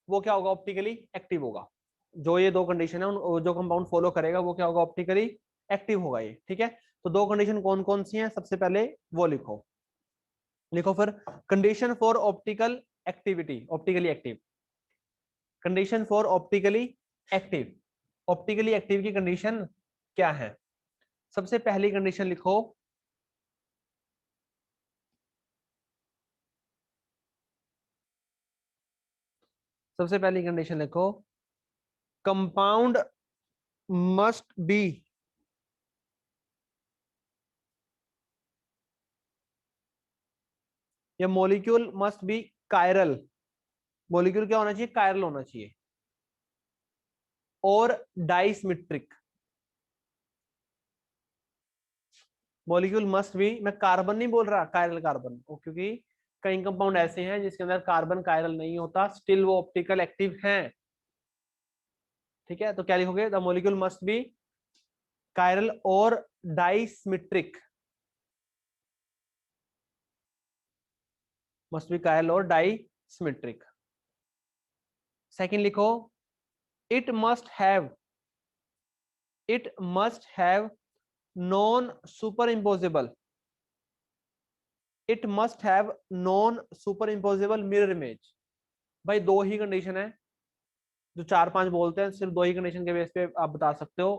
वो क्या होगा, ऑप्टिकली एक्टिव होगा। जो ये दो कंडीशन है जो कंपाउंड फॉलो करेगा वो क्या होगा, ऑप्टिकली एक्टिव होगा ये, ठीक है। तो दो कंडीशन कौन कौन सी हैं, सबसे पहले वो लिखो, लिखो फिर condition for optical activity, optically active, condition for optically active, optically active की कंडीशन क्या है। सबसे पहली कंडीशन लिखो, सबसे पहली कंडीशन लिखो, कंपाउंड मस्ट बी या molecule must be chiral, molecule क्या होना चाहिए, कायरल होना चाहिए, और डाइसिमेट्रिक, मॉलिक्यूल मस्ट बी, मैं कार्बन नहीं बोल रहा, कायरल कार्बन, क्योंकि कई कंपाउंड ऐसे हैं जिसके अंदर कार्बन कायरल नहीं होता, स्टिल वो ऑप्टिकल एक्टिव हैं, ठीक है। तो क्या लिखोगे, the molecule must be chiral और डाइसिमेट्रिक, मस्ट बी कायरल और डाइसिमेट्रिक। सेकंड लिखो, it must have, it must have non super imposable, it must have non superimposable mirror image. भाई दो ही कंडीशन है, जो चार पांच बोलते हैं सिर्फ दो ही कंडीशन के बेस पे आप बता सकते हो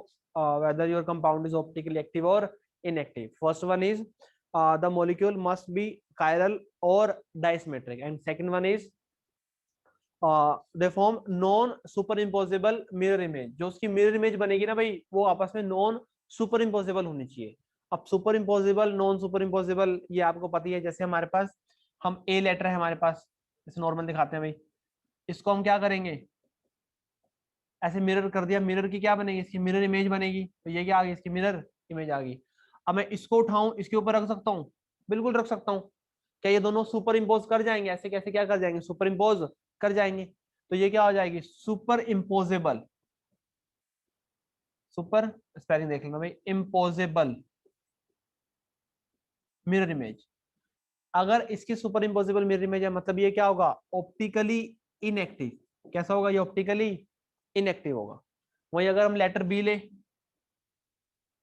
whether your compound is optically active और inactive. First one is the molecule must be chiral और dissymmetric, and second one is they form non superimposable mirror image. जो उसकी मिरर इमेज बनेगी ना भाई, वो आपस में नॉन सुपर इम्पोजेबल होनी चाहिए। अब super imposable, non super imposable, ये आपको पता ही है। जैसे हमारे पास, हम ए लेटर है हमारे पास, जैसे नॉर्मल दिखाते हैं भाई, इसको हम क्या करेंगे, ऐसे मिरर कर दिया, मिरर की क्या बनेगी, इसकी मिरर इमेज बनेगी, तो ये क्या आ गई, इसकी मिरर इमेज आ गई। अब मैं इसको उठाऊं, इसके ऊपर रख सकता हूँ, बिल्कुल रख सकता हूँ। क्या ये दोनों सुपर इम्पोज कर जाएंगे, ऐसे कैसे क्या कर जाएंगे, सुपर इम्पोज कर जाएंगे। तो ये क्या हो जाएगी, सुपर इम्पोजेबल, सुपर स्पेलिंग देख लेना भाई, इम्पोजेबल मिरर इमेज। अगर इसकी सुपर इम्पोजेबल मिरर इमेज है, मतलब ये क्या होगा, ऑप्टिकली इनएक्टिव। कैसा होगा ये, ऑप्टिकली इनएक्टिव होगा। वही अगर हम लेटर बी ले,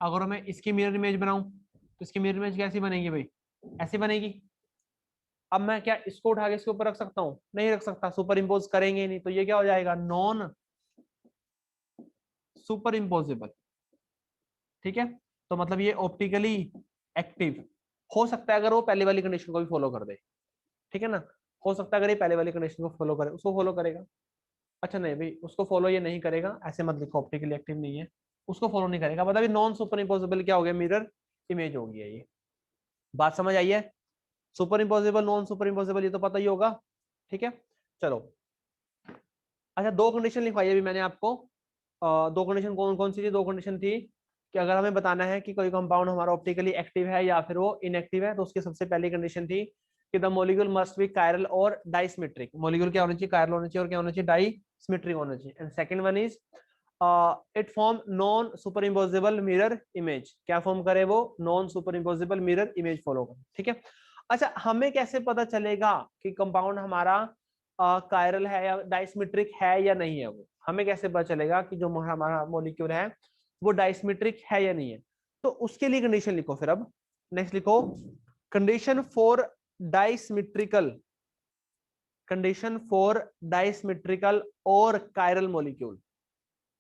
अगर मैं इसकी मिरर इमेज बनाऊं, तो इसकी मिरर इमेज कैसी बनेगी भाई, ऐसी बनेगी। अब मैं क्या इसको उठा के इसके ऊपर रख सकता हूँ, नहीं रख सकता, सुपर इम्पोज करेंगे नहीं, तो ये क्या हो जाएगा, नॉन सुपर इम्पोजेबल, ठीक है। तो मतलब ये ऑप्टिकली एक्टिव हो सकता है अगर वो पहले वाली कंडीशन को भी फॉलो कर दे, ठीक है ना। हो सकता है अगर ये पहले वाली कंडीशन को फॉलो करे, उसको फॉलो करेगा। अच्छा नहीं भाई, उसको फॉलो ये नहीं करेगा, ऐसे मत लिखो ऑप्टिकली एक्टिव नहीं है, उसको फॉलो नहीं करेगा, मतलब नॉन सुपर इम्पोजेबल क्या हो गया, मिरर इमेज हो गया ये। बात समझ आई है, super impossible, non super impossible, ये तो पता ही होगा, ठीक है। चलो, अच्छा दो कंडीशन लिखवाई अभी मैंने आपको। दो कंडीशन कौन कौन सी थी, दो कंडीशन थी कि अगर हमें बताना है कि कोई कंपाउंड हमारा ऑप्टिकली एक्टिव है या फिर वो इनएक्टिव है, तो उसकी सबसे पहली कंडीशन थी कि the molecule must be chiral और डाइसिमेट्रिक। मॉलिक्यूल क्या होना चाहिए, कायरल होना चाहिए, और क्या होना चाहिए, डाइसिमेट्रिक होना चाहिए। And second one is it form non super imposable mirror image. क्या फॉर्म करे वो, non super imposable mirror image follow करे, ठीक है। अच्छा हमें कैसे पता चलेगा कि कंपाउंड हमारा कायरल है या डाइसमेट्रिक है या नहीं है, वो हमें कैसे पता चलेगा कि जो हमारा मॉलिक्यूल है वो डाइसमेट्रिक है या नहीं है। तो उसके लिए कंडीशन लिखो फिर। अब नेक्स्ट लिखो, कंडीशन फॉर डाइसमेट्रिकल, कंडीशन फॉर डाइसिमेट्रिकल और कायरल मॉलिक्यूल,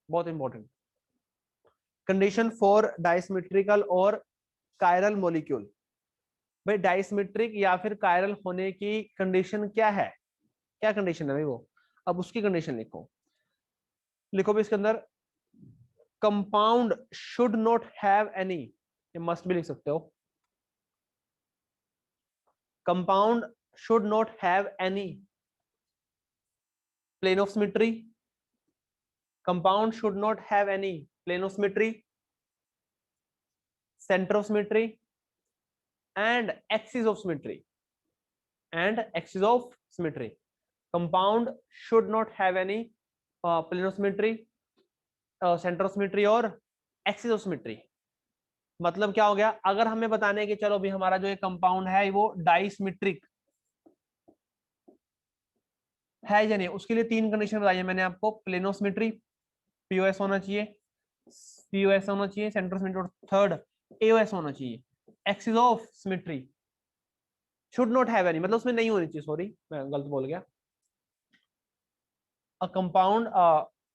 बहुत इंपॉर्टेंट, कंडीशन फॉर डाइसिमेट्रिकल और कायरल मॉलिक्यूल। भाई डाइसिमेट्रिक या फिर कायरल होने की कंडीशन क्या है, क्या कंडीशन है भाई वो, अब उसकी कंडीशन लिखो। लिखो भी इसके अंदर, compound should not have any, ये मस्ट भी लिख सकते हो, compound should not have any plane of symmetry, compound should not have any plane of symmetry, center of symmetry and axis of symmetry, and axis of symmetry. Compound should not have any plane of symmetry, center of symmetry और axis of symmetry। मतलब क्या हो गया, अगर हमें बताने कि चलो भी हमारा जो ये कंपाउंड है वो डाइसिमेट्रिक है या नहीं, उसके लिए तीन कंडीशन बताई है मैंने आपको, प्लेन ऑफ सिमेट्री पीओएस होना चाहिए, पीओएस होना चाहिए, सेंटर ऑफ सिमेट्री, और थर्ड एओएस होना चाहिए, axis of symmetry should not have any, मतलब उसमें नहीं होनी चाहिए, सॉरी मैं गलत बोल गया। कंपाउंड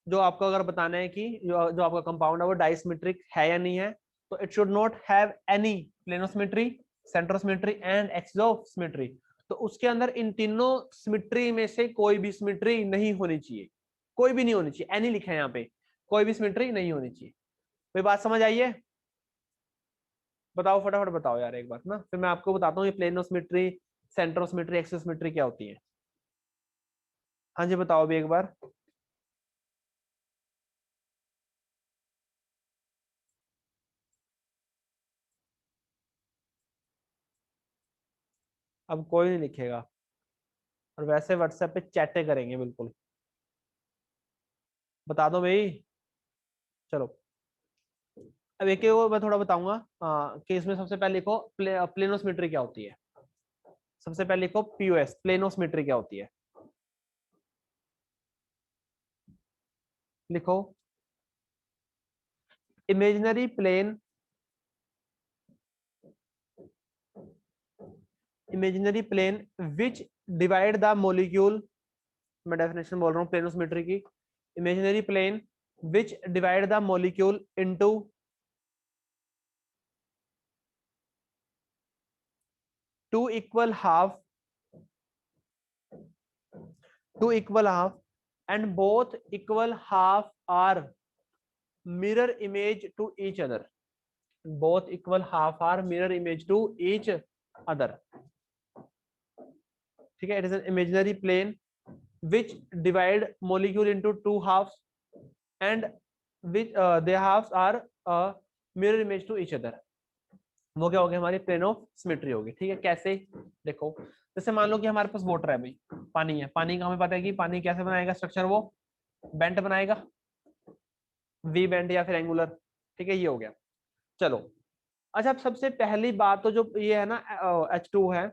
जो आपको अगर बताना है कि जो आपका कंपाउंड है वो डाइसिमेट्रिक है या नहीं है, तो it should not have any plane of symmetry, centre of symmetry and axis of symmetry. तो उसके अंदर इन तीनों सिमेट्री में से कोई भी सिमेट्री नहीं होनी चाहिए, कोई भी नहीं होनी चाहिए, एनी लिखा है यहाँ पे, कोई भी सिमेट्री नहीं होनी चाहिए। कोई बात समझ आई है? बताओ फटाफट बताओ यार एक बार ना, फिर मैं आपको बताता हूँ ये plane of symmetry, centre of symmetry, axis of symmetry क्या होती है। हाँ जी बताओ अभी एक बार। अब कोई नहीं लिखेगा, और वैसे व्हाट्सएप पे चैटे करेंगे बिल्कुल, बता दो भाई। चलो अब एक और मैं थोड़ा बताऊंगा कि इसमें सबसे पहले लिखो प्लेनोसिमेट्री क्या होती है, सबसे पहले लिखो पीओएस, प्लेनोसिमेट्री क्या होती है, लिखो imaginary plane, imaginary plane which divide the molecule, मैं डेफिनेशन बोल रहा हूँ प्लेनोसिमेट्री की, imaginary plane which divide the molecule into two equal half, two equal half and both equal half are mirror image to each other, both equal half are mirror image to each other, ठीक है। it is an imaginary plane which divide molecule into two halves and which their halves are mirror image to each other, वो क्या होगी हमारी plane of symmetry होगी, ठीक है। कैसे, देखो जैसे मान लो कि हमारे पास वाटर है भाई, पानी है, पानी का हमें पता है कि पानी कैसे बनाएगा स्ट्रक्चर, वो बेंट बनाएगा, वी बेंट या फिर एंगुलर, ठीक है, ये हो गया। चलो अच्छा, अब सबसे पहली बात तो जो ये है ना H2 है,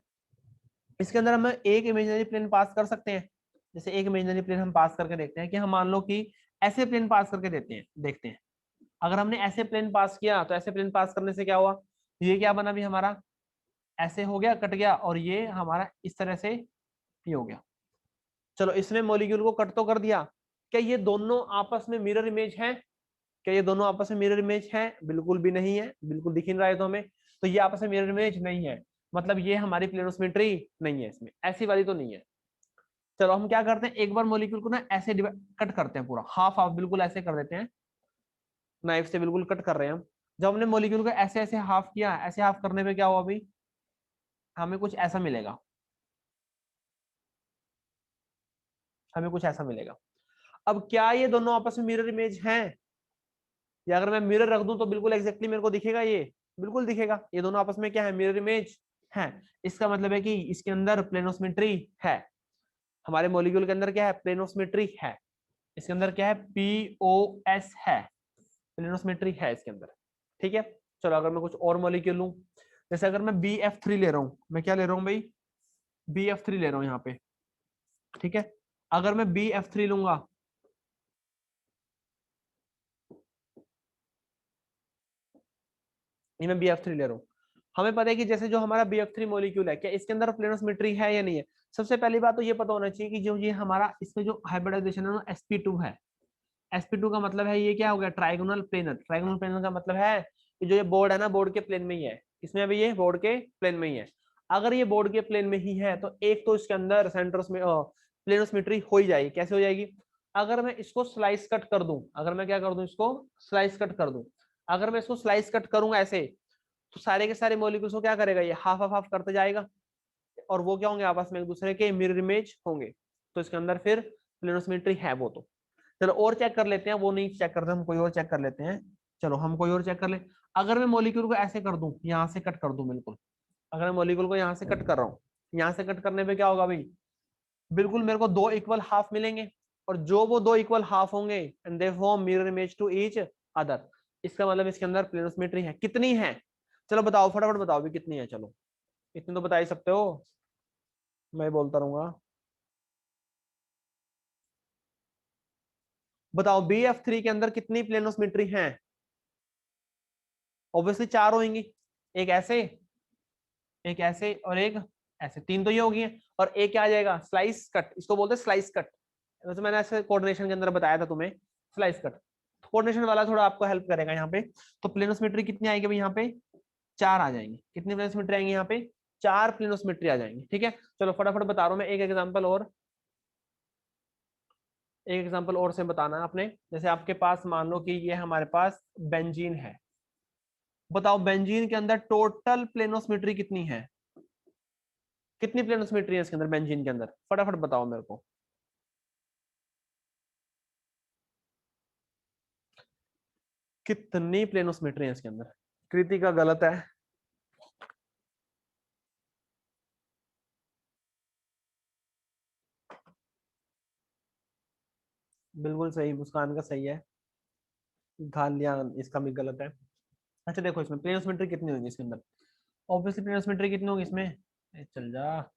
इसके अंदर हम एक इमेजिनरी प्लेन पास कर सकते हैं। जैसे एक इमेजिनरी प्लेन हम पास करके देखते हैं कि हम मान लो कि ऐसे प्लेन पास करके देते हैं, देखते हैं अगर हमने ऐसे प्लेन पास किया तो ऐसे प्लेन पास करने से क्या हुआ, ये क्या बना भी हमारा, ऐसे हो गया, कट गया, और ये हमारा इस तरह से ये हो गया। चलो इसने मॉलिक्यूल को कट तो कर दिया, क्या ये दोनों आपस में मिरर इमेज है, क्या ये दोनों आपस में मिरर इमेज है? बिल्कुल भी नहीं है, बिल्कुल दिख नहीं रहा है तो हमें, तो ये आपस में मिरर इमेज नहीं है, मतलब ये हमारी प्लेनोसिमेट्री नहीं है, इसमें ऐसी वाली तो नहीं है। चलो हम क्या करते हैं, एक बार मॉलिक्यूल को ना ऐसे कट करते हैं, पूरा हाफ हाफ बिल्कुल ऐसे कर देते हैं, नाइफ से बिल्कुल कट कर रहे हैं हम। जब हमने मॉलिक्यूल को ऐसे ऐसे हाफ किया, ऐसे हाफ करने पे क्या हुआ अभी, हमें कुछ ऐसा मिलेगा, हमें कुछ ऐसा मिलेगा। अब क्या ये दोनों आपस में मिरर इमेज हैं, या अगर मैं मिरर रख दूं तो बिल्कुल एग्जैक्टली मेरे को दिखेगा, ये बिल्कुल दिखेगा, ये दोनों आपस में क्या है, मिरर इमेज है। इसका मतलब है कि इसके अंदर प्लेनोसिमेट्री है, हमारे मॉलिक्यूल के अंदर क्या है, प्लेनोसिमेट्री है, इसके अंदर क्या है, पीओएस है, प्लेनोसिमेट्री है इसके अंदर, ठीक है। चलो अगर मैं कुछ और मॉलिक्यूल लूं, जैसे अगर मैं BF3 ले रहा हूं, मैं क्या ले रहा हूं भाई, BF3 ले रहा हूं यहाँ पे, ठीक है। अगर मैं BF3 लूंगा, ये मैं BF3 ले रहा हूँ, हमें पता है कि जैसे जो हमारा BF3 मॉलिक्यूल है, क्या इसके अंदर प्लेनो सिमेट्री है या नहीं है? सबसे पहली बात तो ये पता होना चाहिए कि जो ये हमारा इसमें जो हाइब्रिडाइजेशन है ना sp2 है। sp2 का मतलब है ये क्या हो गया, ट्राइगोनल प्लेनर। ट्राइगोनल प्लेनर का मतलब है कि जो ये बोर्ड है ना, बोर्ड के प्लेन में ही है। इसमें अभी ये बोर्ड के प्लेन में ही है। अगर ये बोर्ड के प्लेन में ही है तो एक तो इसके अंदर सेंट्रोस में प्लेनोसिमेट्री हो ही जाएगी। कैसे हो जाएगी? अगर मैं इसको स्लाइस कट कर दूं, अगर मैं क्या कर दूं, इसको स्लाइस कट कर दूं, अगर मैं इसको स्लाइस कट करूंगा ऐसे, तो सारे के सारे मॉलिक्यूल्स को क्या करेगा, ये हाफ हाफ हाफ करते जाएगा, और वो क्या होंगे, आपस में एक दूसरे के मिरर इमेज होंगे। तो इसके अंदर फिर प्लेनोसिमेट्री है वो तो। चलो और चेक कर लेते हैं, वो नहीं चेक करते, हम कोई और चेक कर लेते हैं। चलो हम कोई और चेक कर ले। अगर मैं मॉलिक्यूल को ऐसे कर दूं, यहाँ से कट कर दूं बिल्कुल, अगर मैं मॉलिक्यूल को यहाँ से कट कर रहा हूँ, यहाँ से कट करने पे क्या होगा भाई, बिल्कुल मेरे को दो इक्वल हाफ मिलेंगे, और जो वो दो इक्वल हाफ होंगे and they form mirror image to each other. इसका मतलब इसके अंदर प्लेनोसिमेट्री है। कितनी है? चलो बताओ, फटाफट बताओ भी कितनी है। चलो इतनी तो बता ही सकते हो, मैं बोलता रहूंगा। बताओ BF3 के अंदर कितनी प्लेनोसिमेट्री हैं? ऑब्वियसली चार होंगी, एक ऐसे, एक ऐसे और एक ऐसे, तीन तो ये होगी है। और एक क्या आ जाएगा, स्लाइस कट, इसको बोलते हैं स्लाइस कट। वैसे मैंने ऐसे कोऑर्डिनेशन के अंदर बताया था तुम्हें, स्लाइस कट। कोऑर्डिनेशन वाला थोड़ा आपको हेल्प करेगा यहाँ पे। तो प्लेनोसिमेट्री कितनी आएगी भाई यहाँ पे, चार आ जाएंगे। कितनी प्लेनोसिमेट्री आएंगे यहाँ पे, चार प्लेनोसिमेट्री आ जाएंगे। ठीक है, चलो फटाफट बता रहा हूँ मैं एक एग्जाम्पल और, एक एग्जाम्पल और से बताना है आपने। जैसे आपके पास मान लो कि ये हमारे पास बेंजीन है। बताओ बेंजीन के अंदर टोटल प्लेनोसिमेट्री कितनी है, कितनी प्लेनोसिमेट्री है इसके अंदर, बेंजीन के अंदर, फटाफट बताओ मेरे को। कितनी प्लेनोसिमेट्री है इसके अंदर? कृति का गलत है। बिल्कुल सही, मुस्कान का सही है। घालियान इसका भी गलत है। अच्छा देखो इसमें प्लेनोसिमेट्री कितनी होगी इसके अंदर, ऑब्वियसली प्लेनोसिमेट्री कितनी होगी इसमें, चल जा।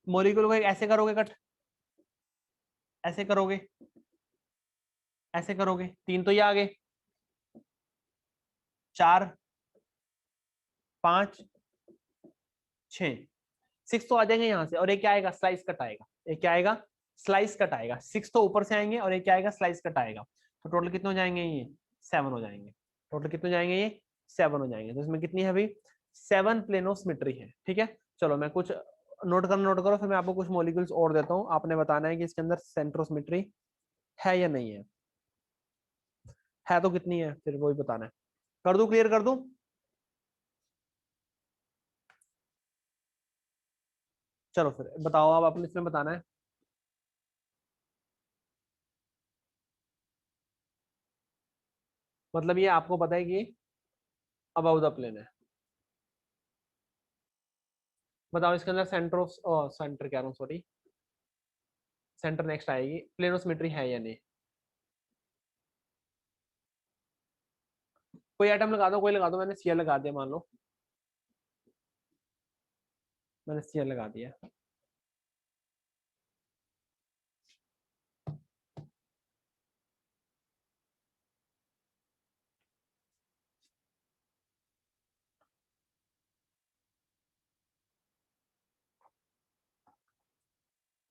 मॉलिक्यूल को एक ऐसे करोगे कट, ऐसे करोगे, ऐसे करोगे, तीन तो ये आ गए, चार, पांच, छह, सिक्स तो आ जाएंगे यहाँ से, और एक क्या आएगा, स्लाइस कट आएगा। एक क्या आएगा, स्लाइस कट आएगा। सिक्स तो ऊपर से आएंगे, और एक क्या आएगा, स्लाइस कट आएगा। तो टोटल कितने हो जाएंगे ये, सेवन हो जाएंगे। टोटल कितने हो जाएंगे ये, सेवन हो जाएंगे। तो इसमें कितनी है अभी, सेवन प्लेनोसिमेट्री है। ठीक है, चलो मैं कुछ नोट करो, फिर मैं आपको कुछ मॉलिक्यूल्स और देता हूँ। आपने बताना है कि इसके अंदर सेंट्रोसिमेट्री है या नहीं है तो कितनी है, फिर वही बताना है। कर दूं, क्लियर कर दूं? चलो फिर बताओ, अब आपने इसमें बताना है। मतलब ये आपको पता है कि अबाउ द प्लेन है। बताओ इसके अंदर सेंटर ऑफ, सेंटर कह रहा हूँ सॉरी, सेंटर नेक्स्ट आएगी, प्लेनोसिमेट्री है या नहीं? कोई आइटम लगा दो, कोई लगा दो, मैंने सीएल लगा दिया मान लो, मैंने सीएल लगा दिया।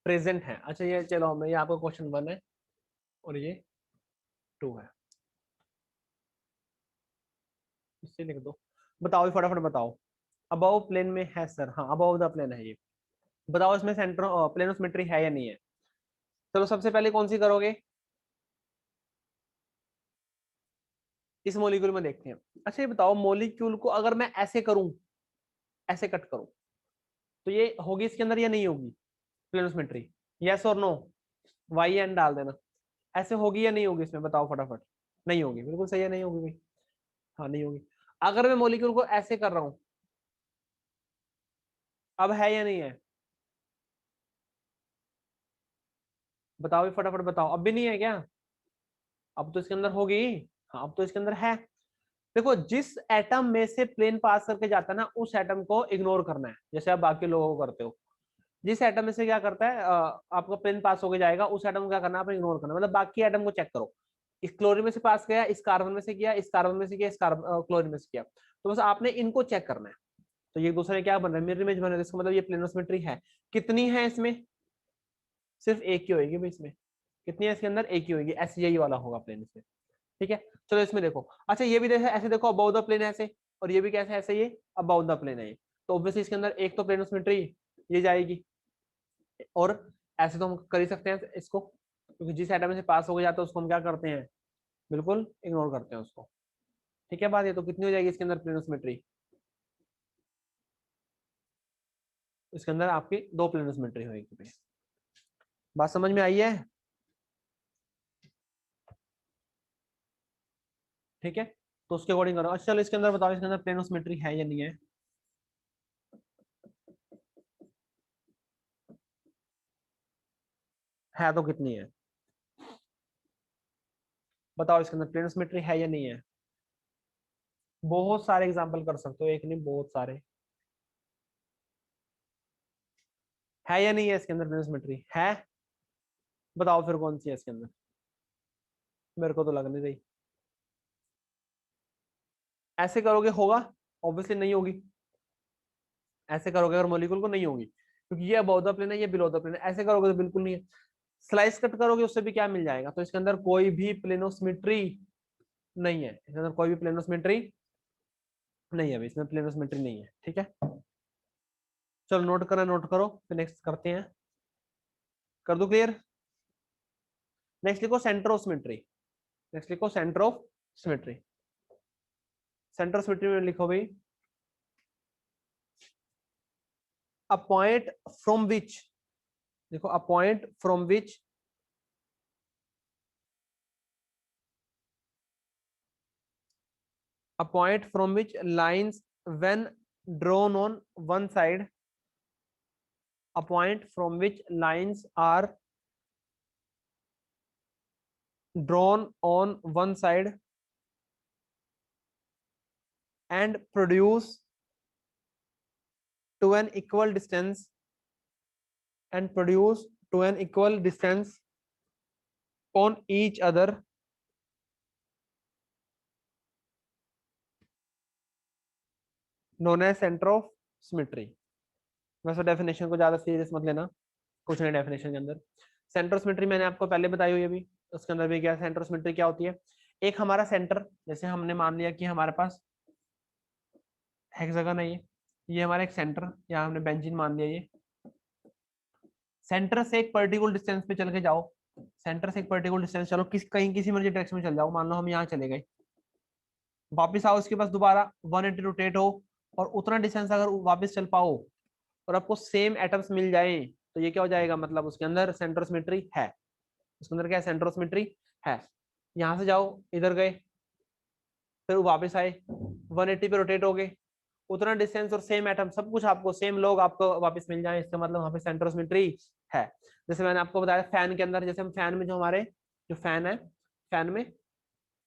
प्रेजेंट है, अच्छा ये चलो, मैं ये आपका क्वेश्चन वन है और ये टू है, इससे लिख दो। बताओ फटाफट बताओ। अबाउ प्लेन में है सर, हाँ अबाउ द प्लेन है ये। बताओ इसमें सेंटर प्लेनोसिमेट्री है या नहीं है? चलो सबसे पहले कौन सी करोगे, इस मॉलिक्यूल में देखते हैं। अच्छा ये बताओ, मॉलिक्यूल को अगर मैं ऐसे करूं, ऐसे कट करूं, तो ये होगी इसके अंदर या नहीं होगी प्लेनोसिमेट्री? यस और नो, वाई एन डाल देना। ऐसे होगी या नहीं होगी इसमें, बताओ फटाफट। नहीं होगी, बिल्कुल सही है, नहीं होगी भाई। हाँ नहीं होगी। अगर मैं मॉलिक्यूल को ऐसे कर रहा हूं, अब है या नहीं है? बताओ भी फटाफट बताओ, अब भी नहीं है क्या? अब तो इसके अंदर होगी। हाँ अब तो इसके अंदर है। देखो जिस एटम में से प्लेन पास करके जाता है ना, उस एटम को इग्नोर करना है, जैसे आप बाकी लोगों को करते हो। जिस एटम में से क्या करता है, आपका प्लेन पास होके जाएगा, उस एटम को क्या करना है, आप इग्नोर करना है। मतलब बाकी एटम को चेक करो। इस क्लोरीन में से पास किया, इस कार्बन में से किया, इस कार्बन में से किया, इस क्लोरीन में से किया, तो बस आपने इनको चेक करना है। तो ये दूसरे क्या बन रहा है, मिरर इमेज बन रहा है, इसका मतलब ये प्लेनो सिमेट्री है। कितनी है इसमें, सिर्फ एक ही होगी भाई इसमें। कितनी है इसके अंदर, एक ही होगी, ऐसे यही वाला होगा प्लेन इसमें। ठीक है, चलो इसमें देखो, अच्छा ये भी देखो ऐसे, देखो अबाउट द प्लेन ऐसे, और ये भी कैसे ऐसे, ये अबाउट द प्लेन है ये। तो ऑब्वियसली इसके अंदर एक तो प्लेनो सिमेट्री ये जाएगी, और ऐसे तो हम कर ही सकते हैं इसको, क्योंकि जिस एटम से पास हो जाता है उसको हम क्या करते हैं, बिल्कुल इग्नोर करते हैं उसको। ठीक है बात, ये तो कितनी हो जाएगी इसके अंदर प्लेनो सिमेट्री, इसके अंदर आपकी दो प्लेनो सिमेट्री होगी। बात समझ में आई है? ठीक है, तो उसके अकॉर्डिंग करो। अच्छा चलो इसके अंदर बताओ, इसके अंदर प्लेनो सिमेट्री है या नहीं है? है तो कितनी है, बताओ इसके अंदर प्लेनो सिमेट्री है या नहीं है? बहुत सारे एग्जांपल कर सकते हो, एक नहीं बहुत सारे। है या नहीं है इसके अंदर प्लेनो सिमेट्री है? बताओ फिर कौन सी है इसके अंदर, मेरे को तो लग नहीं रही। ऐसे करोगे होगा, ऑब्वियसली नहीं होगी। ऐसे करोगे अगर मॉलिक्यूल को, नहीं होगी, क्योंकि ये अबव द प्लेन है, ये बिलो द प्लेन है। ऐसे करोगे तो बिल्कुल नहीं है। स्लाइस कट करोगे उससे भी क्या मिल जाएगा, तो इसके अंदर कोई भी प्लेनोसिमेट्री नहीं है, इसके अंदर कोई भी प्लेनोसिमेट्री नहीं है, इसमें प्लेनोसिमेट्री नहीं है। ठीक है, चलो नोट करना, नोट करो, फिर नेक्स्ट करते हैं। कर दो क्लियर? नेक्स्ट लिखो सेंट्रोसिमेट्री, नेक्स्ट लिखो सेंट्रोसिमेट्री। सेंट्रोसिमेट्री में लिखो भाई, अ पॉइंट फ्रॉम विच, देखो a point from which a point from which lines when drawn on one side, a point from which lines are drawn on one side and produce to an equal distance, and produce to an equal distance on each other, known as center of symmetry। वैसे definition को ज्यादा serious मत लेना, कुछ नहीं definition के अंदर। सेंट्रोसिमेट्री मैंने आपको पहले बताई हुई है अभी, उसके अंदर भी क्या सेंट्रोसिमेट्री क्या होती है। एक हमारा सेंटर, जैसे हमने मान लिया कि हमारे पास हेक्सागन है ये हमारा एक सेंटर, या हमने बेंजीन मान लिया ये। सेंटर से एक पर्टिकुलर डिस्टेंस पे चल के जाओ, सेंटर से एक पर्टिकुलर डिस्टेंस चलो, कहीं किसी मर्जी डायरेक्शन में चल जाओ, मान लो हम यहाँ चले गए, वापस आओ इसके पास दोबारा 180 रोटेट हो, और उतना डिस्टेंस अगर वापस चल पाओ और आपको सेम एटम्स मिल जाए, तो ये क्या हो जाएगा, मतलब उसके अंदर सेंट्रोसिमेट्री है। उसके अंदर क्या है, सेंट्रोसिमेट्री है। यहाँ से जाओ, इधर गए, फिर वापस आए, 180 पे रोटेट हो गए, उतना डिस्टेंस और सेम एटम, सब कुछ आपको सेम लोग आपको वापस मिल जाए, इसका मतलब वहां पे सेंट्रोसिमेट्री है। जैसे मैंने आपको बताया फैन के अंदर, जैसे हम फैन में जो हमारे जो फैन है, फैन में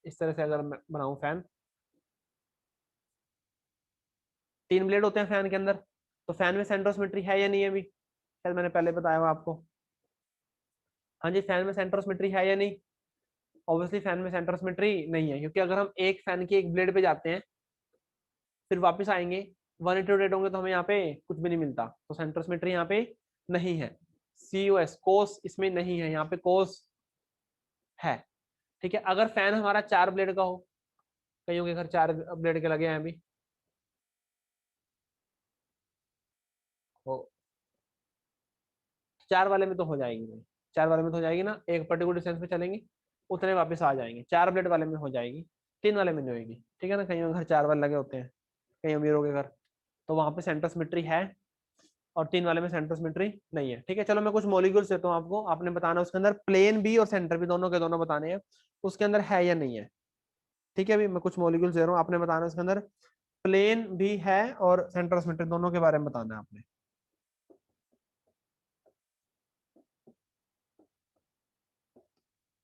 इस तरह से अगर मैं बनाऊं फैन, तीन ब्लेड होते हैं फैन के अंदर, तो फैन में सेंट्रोसिमेट्री है या नहीं है, अभी शायद मैंने पहले बताया हुआ आपको। हाँ जी, फैन में सेंट्रोसिमेट्री है या नहीं? ऑब्वियसली फैन में सेंट्रोसिमेट्री नहीं है, क्योंकि अगर हम एक फैन के एक ब्लेड पे जाते हैं, फिर वापस आएंगे, 180 रोटेट होंगे, तो हमें यहाँ पे कुछ भी नहीं मिलता, तो सेंट्रोसिमेट्री यहाँ पे नहीं है। COS कोस इसमें नहीं है, यहाँ पे कोस है। ठीक है, अगर फैन हमारा चार ब्लेड का हो, कईयों के घर चार ब्लेड के लगे हैं अभी, तो चार वाले में तो हो जाएगी भाई, चार वाले में तो हो जाएगी ना, एक पर्टिकुलर डिस्टेंस पे चलेंगे, उतने वापस आ जाएंगे, चार ब्लेड वाले में हो जाएगी, तीन वाले में नहीं होगी। ठीक है ना, कईयों के घर चार वाले लगे होते हैं, कई अमीरों के घर, तो वहां पे सेंट्रोसिमेट्री है, और तीन वाले में सेंट्रोसिमेट्री नहीं है। ठीक है, चलो मैं कुछ मॉलिक्यूल्स देता हूँ आपको, आपने बताना उसके अंदर प्लेन भी और सेंटर भी दोनों के दोनों बताने हैं, उसके अंदर है या नहीं है। ठीक है, अभी मैं कुछ मॉलिक्यूल्स दे रहा हूँ, आपने बताना उसके अंदर प्लेन भी है और सेंट्रोसिमेट्री, दोनों के बारे में बताना है आपने।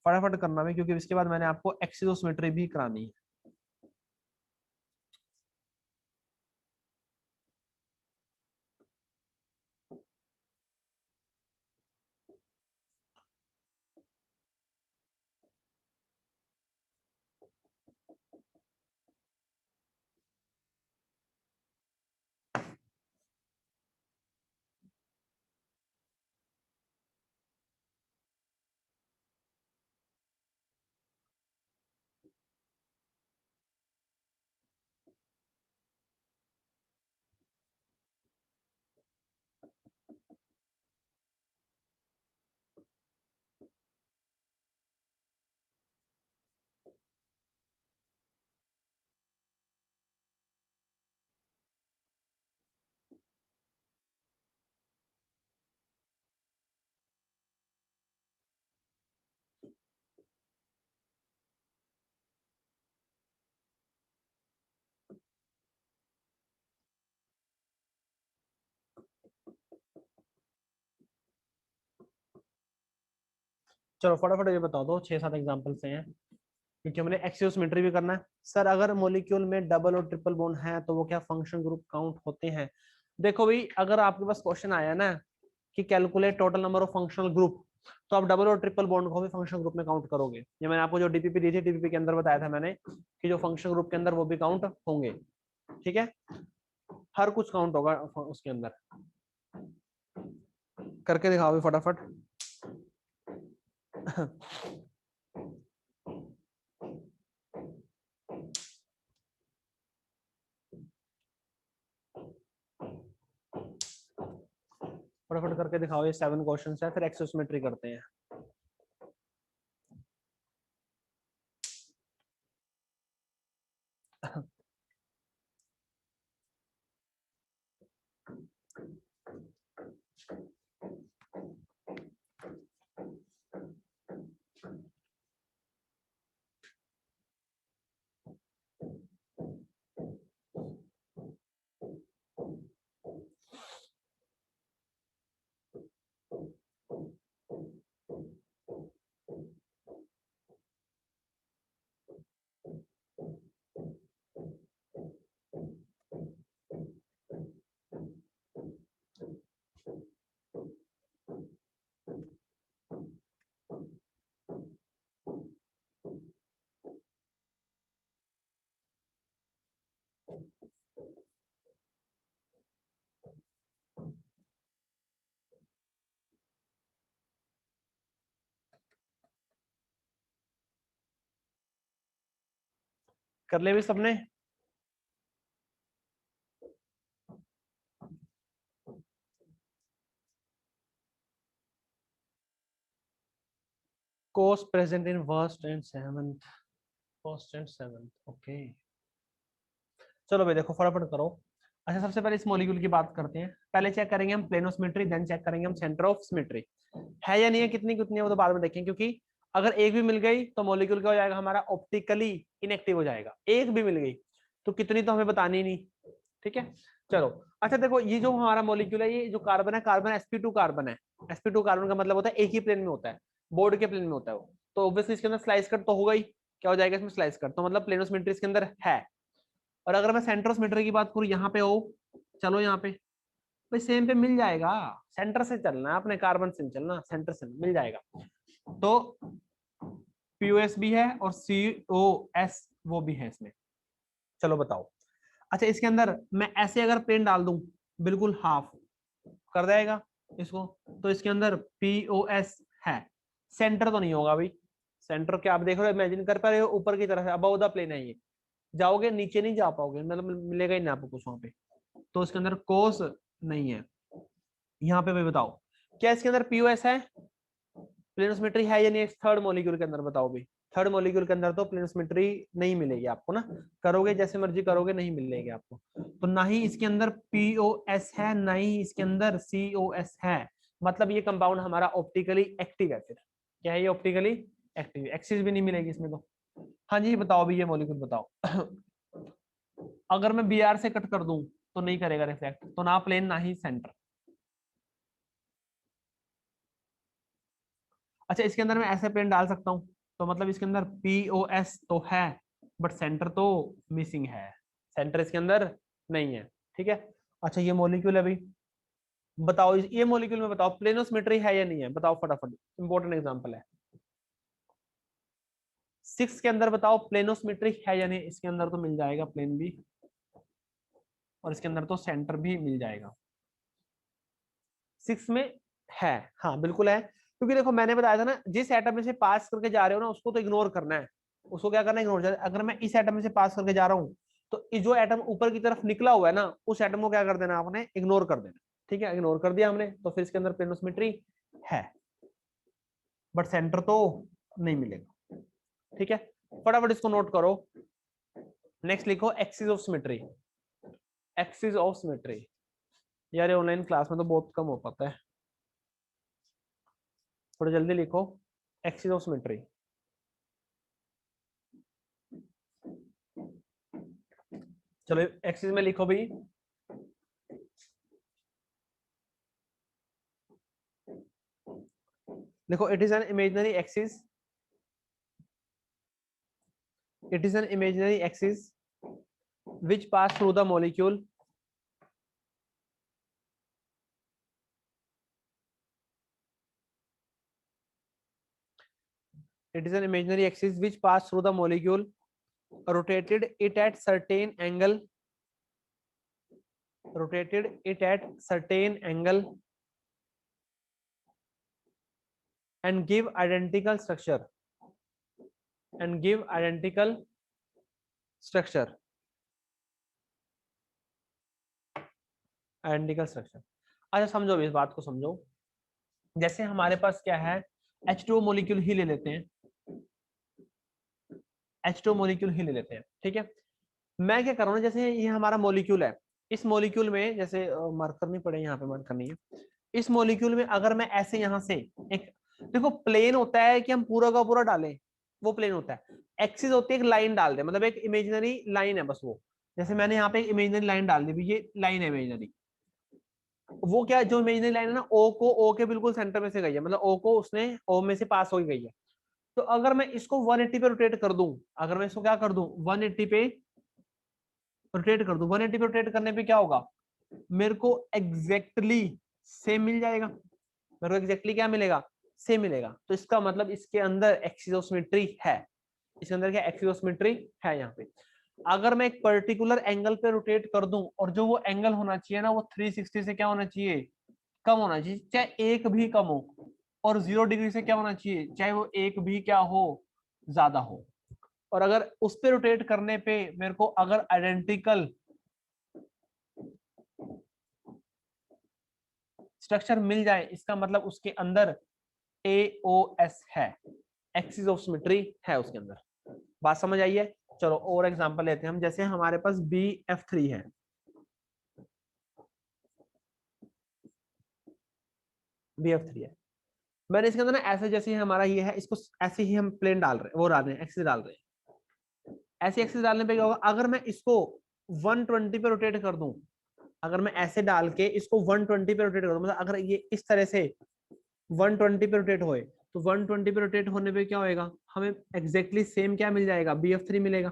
फटाफट करना है, क्योंकि इसके बाद मैंने आपको एक्सिलोसिमेट्री भी करानी है। चलो फटाफट ये बता दो, 6-7 एग्जांपल से हैं क्योंकि हमने एक्सियोसिमेट्री भी करना है। सर अगर मॉलिक्यूल में डबल और ट्रिपल बॉन्ड है तो वो क्या फंक्शन ग्रुप काउंट होते हैं? देखो भाई, अगर आपके पास क्वेश्चन आया ना कि calculate total number of functional group, तो आप डबल और ट्रिपल बॉन्ड को भी फंक्शन ग्रुप में काउंट करोगे। ये मैंने आपको जो डीपीपी दी थी, डीपीपी के अंदर बताया था मैंने कि जो फंक्शन ग्रुप के अंदर वो भी काउंट होंगे। ठीक है, हर कुछ काउंट होगा उसके अंदर। करके दिखाओ भी फटाफट। फटाफट करके दिखाओ, ये 7 क्वेश्चन है, फिर एक्सोसिमेट्री करते हैं। कर ले भी सबने? Course present in first and seventh, first and seventh, okay. चलो भाई देखो फटाफट करो। अच्छा सबसे पहले इस मॉलिक्यूल की बात करते हैं। पहले चेक करेंगे हम plane of symmetry, then check करेंगे हम सेंटर ऑफ सिमेट्री है या नहीं है, कितनी कितनी है वो तो बाद में देखेंगे, क्योंकि अगर एक भी मिल गई तो मॉलिक्यूल क्या हो जाएगा हमारा, ऑप्टिकली इनएक्टिव हो जाएगा। एक भी मिल गई तो कितनी तो हमें बतानी नहीं। ठीक है, चलो। अच्छा देखो, ये जो हमारा मॉलिक्यूल है, ये जो कार्बन है, कार्बन sp2 कार्बन है। sp2 कार्बन का मतलब होता है एक ही प्लेन में होता है, बोर्ड के प्लेन में होता है वो। तो ऑब्वियसली इसके अंदर स्लाइस कट तो होगा ही। क्या हो जाएगा इसमें, स्लाइस कट, तो मतलब प्लेन ऑफ सिमेट्री इसके अंदर है। और अगर मैं सेंटर ऑफ सिमेट्री की बात करूं, यहाँ पे हो, चलो यहाँ पे भाई सेम पे मिल जाएगा। सेंटर से चलना है अपने, कार्बन से नहीं चलना, सेंटर से मिल जाएगा। तो पीओएस भी है और सीओएस वो भी है इसमें। चलो बताओ। अच्छा इसके अंदर मैं ऐसे अगर प्लेन डाल दूं, बिल्कुल हाफ कर देगा इसको, तो इसके अंदर पीओएस है। सेंटर तो नहीं होगा भाई। सेंटर क्या आप देख रहे हो, इमेजिन कर पा रहे हो, ऊपर की तरफ है, अबव द प्लेन है ये। जाओगे नीचे नहीं जा पाओगे, मतलब मिलेगा ही नहीं आपको कुछ वहां पे। तो इसके अंदर कोस नहीं है। यहाँ पे भाई बताओ, क्या इसके अंदर पीओएस है, प्लेनोसिमेट्री है या नहीं? थर्ड मॉलिक्यूल के अंदर बताओ भाई। थर्ड मॉलिक्यूल के अंदर तो प्लेनोसिमेट्री नहीं मिलेगी आपको ना, करोगे जैसे मर्जी करोगे नहीं मिलेगी आपको। तो ना ही इसके अंदर पीओएस है, ना ही इसके अंदर सीओएस है। मतलब ये कंपाउंड हमारा ऑप्टिकली एक्टिव है। फिर क्या है ये, ऑप्टिकली एक्टिव। एक्सिस भी नहीं मिलेगी इसमें तो। हाँ जी बताओ भी, ये मॉलिक्यूल बताओ। अगर मैं बी आर से कट कर दूं तो नहीं करेगा रिफ्लेक्ट, तो ना प्लेन ना ही सेंटर। अच्छा इसके अंदर मैं ऐसे प्लेन डाल सकता हूँ, तो मतलब इसके अंदर पीओएस तो है बट सेंटर तो मिसिंग है, सेंटर इसके अंदर नहीं है। ठीक है। अच्छा ये मॉलिक्यूल है भाई, बताओ ये मॉलिक्यूल में बताओ प्लेनोसिमेट्री है या नहीं है, बताओ फटाफट, इंपॉर्टेंट एग्जांपल है। 6 के अंदर बताओ प्लेनोसिमेट्री है या नहीं, इसके अंदर तो मिल जाएगा प्लेन भी, और इसके अंदर तो सेंटर भी मिल जाएगा। 6 में है, हाँ बिल्कुल है, क्योंकि देखो मैंने बताया था ना, जिस एटम में से पास करके जा रहे हो ना उसको तो इग्नोर करना है। उसको क्या करना है, इग्नोर। अगर मैं इस एटम में से पास करके जा रहा हूँ, तो जो एटम ऊपर की तरफ निकला हुआ है ना, उस एटम को क्या कर देना आपने, इग्नोर कर देना। ठीक है, इग्नोर कर दिया हमने, तो फिर इसके अंदर प्लेनोसिमेट्री है बट सेंटर तो नहीं मिलेगा। ठीक है, फटाफट इसको नोट करो। नेक्स्ट लिखो axis of symmetry. Axis of symmetry, यार ये ऑनलाइन क्लास में तो बहुत कम हो पाता है, थोड़ा जल्दी लिखो। एक्सिस ऑफ सिमेट्री, चलो एक्सिस में लिखो भाई। देखो it is an imaginary axis, it is an imaginary axis which pass through the molecule it is an imaginary axis which pass through the molecule, rotated it at certain angle, rotated it at certain angle and give identical structure, and give identical structure, identical structure. अच्छा समझो इस बात को समझो, जैसे हमारे पास क्या है, H2O मॉलिक्यूल ही ले लेते हैं, H2O मॉलिक्यूल ही ले लेते हैं, ठीक है। मैं क्या कर रहा हूँ, जैसे ये हमारा मॉलिक्यूल है, इस मॉलिक्यूल में जैसे मार्कर नहीं पड़े, यहाँ पे मार्कर नहीं है, इस मॉलिक्यूल में अगर मैं ऐसे यहाँ से एक, देखो प्लेन होता है कि हम पूरा का पूरा डालें, वो प्लेन होता है, एक्सिस होती है एक लाइन डाल दे, मतलब एक इमेजिनरी लाइन है बस वो, जैसे मैंने यहाँ पे एक इमेजिनरी लाइन डाल दी, ये लाइन है इमेजिनरी, वो क्या जो इमेजिनरी लाइन है ना, ओ को, ओ के बिल्कुल सेंटर में से गई है, मतलब ओ को उसने ओ में से पास हो गई है। तो अगर मैं इसको 180 पे रोटेट कर दूं, अगर मैं इसको क्या कर दूं 180 पे रोटेट कर दूं, 180 पे रोटेट करने पे क्या होगा, मेरे को एग्जैक्टली सेम मिल जाएगा, मेरे को एग्जैक्टली क्या मिलेगा, सेम मिलेगा। तो इसका मतलब इसके अंदर एक्सिस ऑफ सिमेट्री है, इसके अंदर क्या एक्सिस ऑफ सिमेट्री है यहाँ पे। अगर मैं एक पर्टिकुलर एंगल पे रोटेट कर दूं और जो वो एंगल होना चाहिए ना, वो 360 से क्या होना चाहिए, कम होना चाहिए, चाहे एक भी कम हो, और 0 डिग्री से क्या होना चाहिए, चाहे वो एक भी क्या हो, ज्यादा हो। और अगर उस पे रोटेट करने पे मेरे को अगर आइडेंटिकल स्ट्रक्चर मिल जाए, इसका मतलब उसके अंदर AOS है, एक्सिस ऑफ सिमेट्री है उसके अंदर। बात समझ आई है? चलो और एग्जांपल लेते हैं हम, जैसे हमारे पास BF3 है, BF3 है, मैंने इसके अंदर ना ऐसे जैसे ही हमारा ये है, इसको ऐसे ही हम प्लेन डाल रहे हैं, वो डाल रहे हैं, एक्सिस डाल रहे हैं। ऐसे एक्सिस डालने पे क्या होगा, अगर मैं इसको 120 पे रोटेट कर दूं, अगर मैं ऐसे डाल के इसको 120 पे रोटेट कर दूं, मतलब अगर ये इस तरह से 120 पे रोटेट होए, तो 120 पे रोटेट होने पे क्या होएगा, हमें एग्जैक्टली सेम क्या मिल जाएगा, BF3 मिलेगा।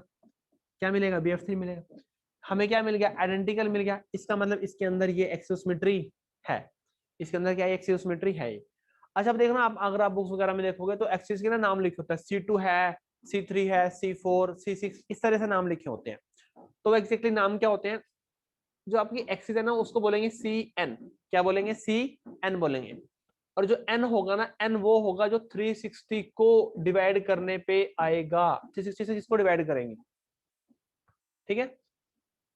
क्या मिलेगा, BF3 मिलेगा। हमें क्या मिल गया, आइडेंटिकल मिल गया, इसका मतलब इसके अंदर ये एक्सियोसिमेट्री है, इसके अंदर क्या है, एक्सियोसिमेट्री है ये। अच्छा अब देखना, आप अगर आप बुक्स वगैरह में देखोगे तो एक्सिस के ना नाम लिखे होते हैं, C2 है, C3 है, C4, C6, इस तरह से नाम लिखे होते हैं। तो एग्जैक्टली नाम क्या होते हैं, जो आपकी एक्सिस है ना उसको बोलेंगे CN, क्या बोलेंगे, CN बोलेंगे। और जो n होगा ना, n वो होगा जो 360 को डिवाइड करने पे आएगा, 360 से जिसको डिवाइड करेंगे, ठीक है,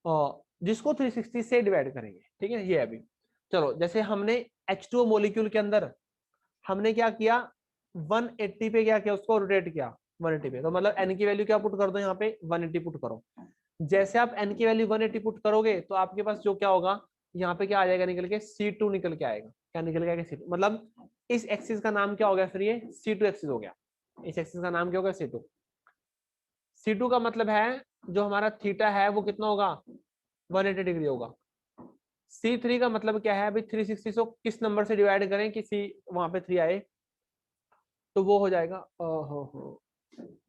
और जिसको 360 से डिवाइड करेंगे, ठीक है, ये अभी। चलो जैसे हमने H2O मॉलिक्यूल के अंदर हमने क्या किया, 180 पे क्या किया, उसको रोटेट किया 180 पे, तो मतलब n की वैल्यू क्या पुट कर दो यहाँ पे, 180 पुट करो। जैसे आप n की वैल्यू 180 पुट करोगे तो आपके पास जो क्या होगा, यहाँ पे क्या आ जाएगा निकल के, C2 निकल के आएगा। क्या निकल के आएगा, C2, मतलब इस एक्सिस का नाम क्या हो गया फिर, ये C2 एक्सिस हो गया। इस एक्सिस का नाम क्या होगा, C2। C2 का मतलब है जो हमारा थीटा है वो कितना होगा, 180 डिग्री होगा। C3 का मतलब क्या है, अभी 360 को किस नंबर से डिवाइड करें कि C वहां पे 3 आए, तो वो हो जाएगा, हो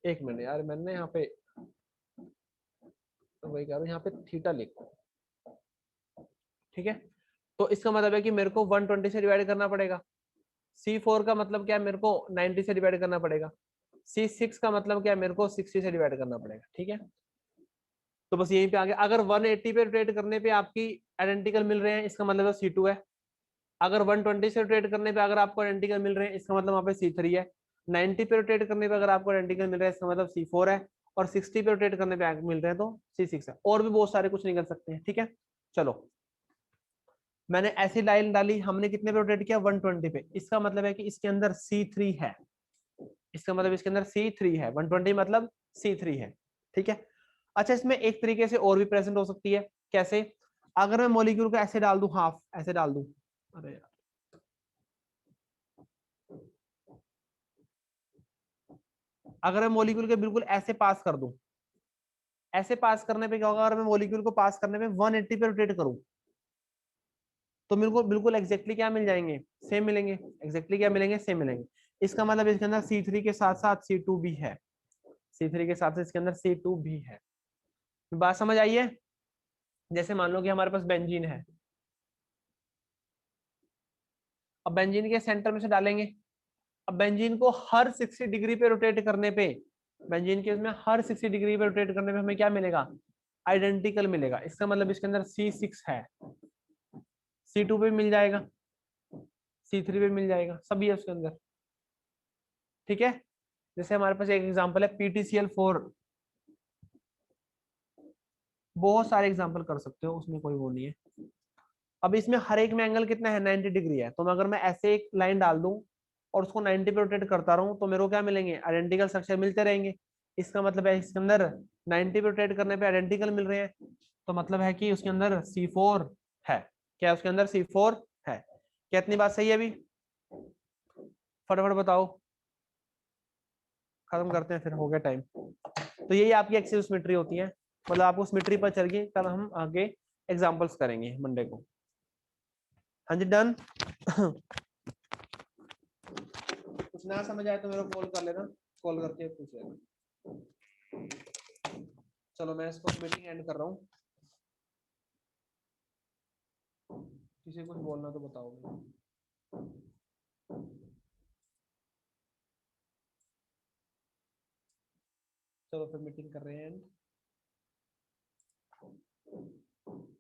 एक मिनट यार, मैंने यहाँ पे तो वही कह रहा हूँ, यहाँ पे थीटा लिखो, ठीक है। तो इसका मतलब है कि मेरे को 120 से डिवाइड करना पड़ेगा। C4 का मतलब क्या है, मेरे को 90 से डिवाइड करना पड़ेगा। C6 का मतलब क्या है, मेरे को 60 से डिवाइड करना पड़ेगा, ठीक है। तो बस यहीं पे आगे, अगर 180 पे रोटेट करने पे आपकी आइडेंटिकल मिल रहे हैं, इसका मतलब C2 है। अगर 120 से रोटेट करने पे अगर आपको आइडेंटिकल मिल रहे हैं, इसका मतलब वहाँ पे C3 है। 90 पे रोटेट करने पे अगर आपको आइडेंटिकल मिल रहा है, इसका मतलब C4 है। और 60 पे रोटेट करने पे मिल रहे हैं तो C6 है। और भी बहुत सारे कुछ निकल सकते हैं, ठीक है। चलो मैंने ऐसी लाइन डाली, हमने कितने पे रोटेट किया, 120 पे, इसका मतलब है कि इसके अंदर C3 है, इसका मतलब इसके अंदर C3 है, 120 मतलब C3 है, ठीक है। अच्छा इसमें एक तरीके से और भी प्रेजेंट हो सकती है, कैसे, अगर मैं मॉलिक्यूल को ऐसे डाल दूं, हाफ ऐसे डाल दूं, अरे यार, अगर मैं मॉलिक्यूल के बिल्कुल ऐसे पास कर दूं, ऐसे पास करने पे क्या होगा, अगर मैं मॉलिक्यूल को पास करने पे 180 पे रोटेट करूं, तो मेरे को बिल्कुल एग्जैक्टली क्या मिल जाएंगे, सेम मिलेंगे, एग्जैक्टली क्या मिलेंगे, सेम मिलेंगे। इसका मतलब इसके अंदर C3 के साथ साथ C2 भी है, C3 के साथ साथ इसके अंदर C2 भी है। बात समझ आई है? जैसे मान लो कि हमारे पास बेंजीन है, अब बेंजीन के सेंटर में से डालेंगे। अब बेंजीन को हर 60 डिग्री पे रोटेट करने पे, बेंजीन के उसमें हर 60 डिग्री पे रोटेट करने पे हमें क्या मिलेगा? आइडेंटिकल मिलेगा। इसका मतलब इसके अंदर C6 है, C2 पे मिल जाएगा, C3 पे मिल जाएगा, सभी है उसके अंदर। ठीक है, जैसे हमारे पास एक एग्जांपल है PTCl4, बहुत सारे एग्जांपल कर सकते हो, उसमें कोई वो नहीं है। अब इसमें हर एक में एंगल कितना है? 90 डिग्री है। तो मैं अगर मैं ऐसे एक लाइन डाल दूं और उसको 90 पे रोटेट करता रहूं तो मेरे को क्या मिलेंगे? आइडेंटिकल स्ट्रक्चर मिलते रहेंगे। इसका मतलब है इसके अंदर 90 पे रोटेट करने पे आइडेंटिकल मिल रहे हैं, तो मतलब है कि उसके अंदर C4 है। क्या उसके अंदर C4 है? क्या इतनी बात सही है? अभी फटाफट बताओ, खत्म करते हैं फिर, हो गया टाइम। तो यही आपकी एक्सियल सिमेट्री होती है। मतलब आपको सिमेट्री पर चलिए, कल हम आगे एग्जांपल्स करेंगे मंडे को। हाँ जी, डन। कुछ ना समझ आए तो मेरे को कॉल कर लेना, कॉल करके पूछ लेना। चलो मैं इसको मीटिंग एंड कर रहा हूँ। किसी को कुछ बोलना तो बताओ मुझे। चलो फिर मीटिंग कर रहे हैं एंड।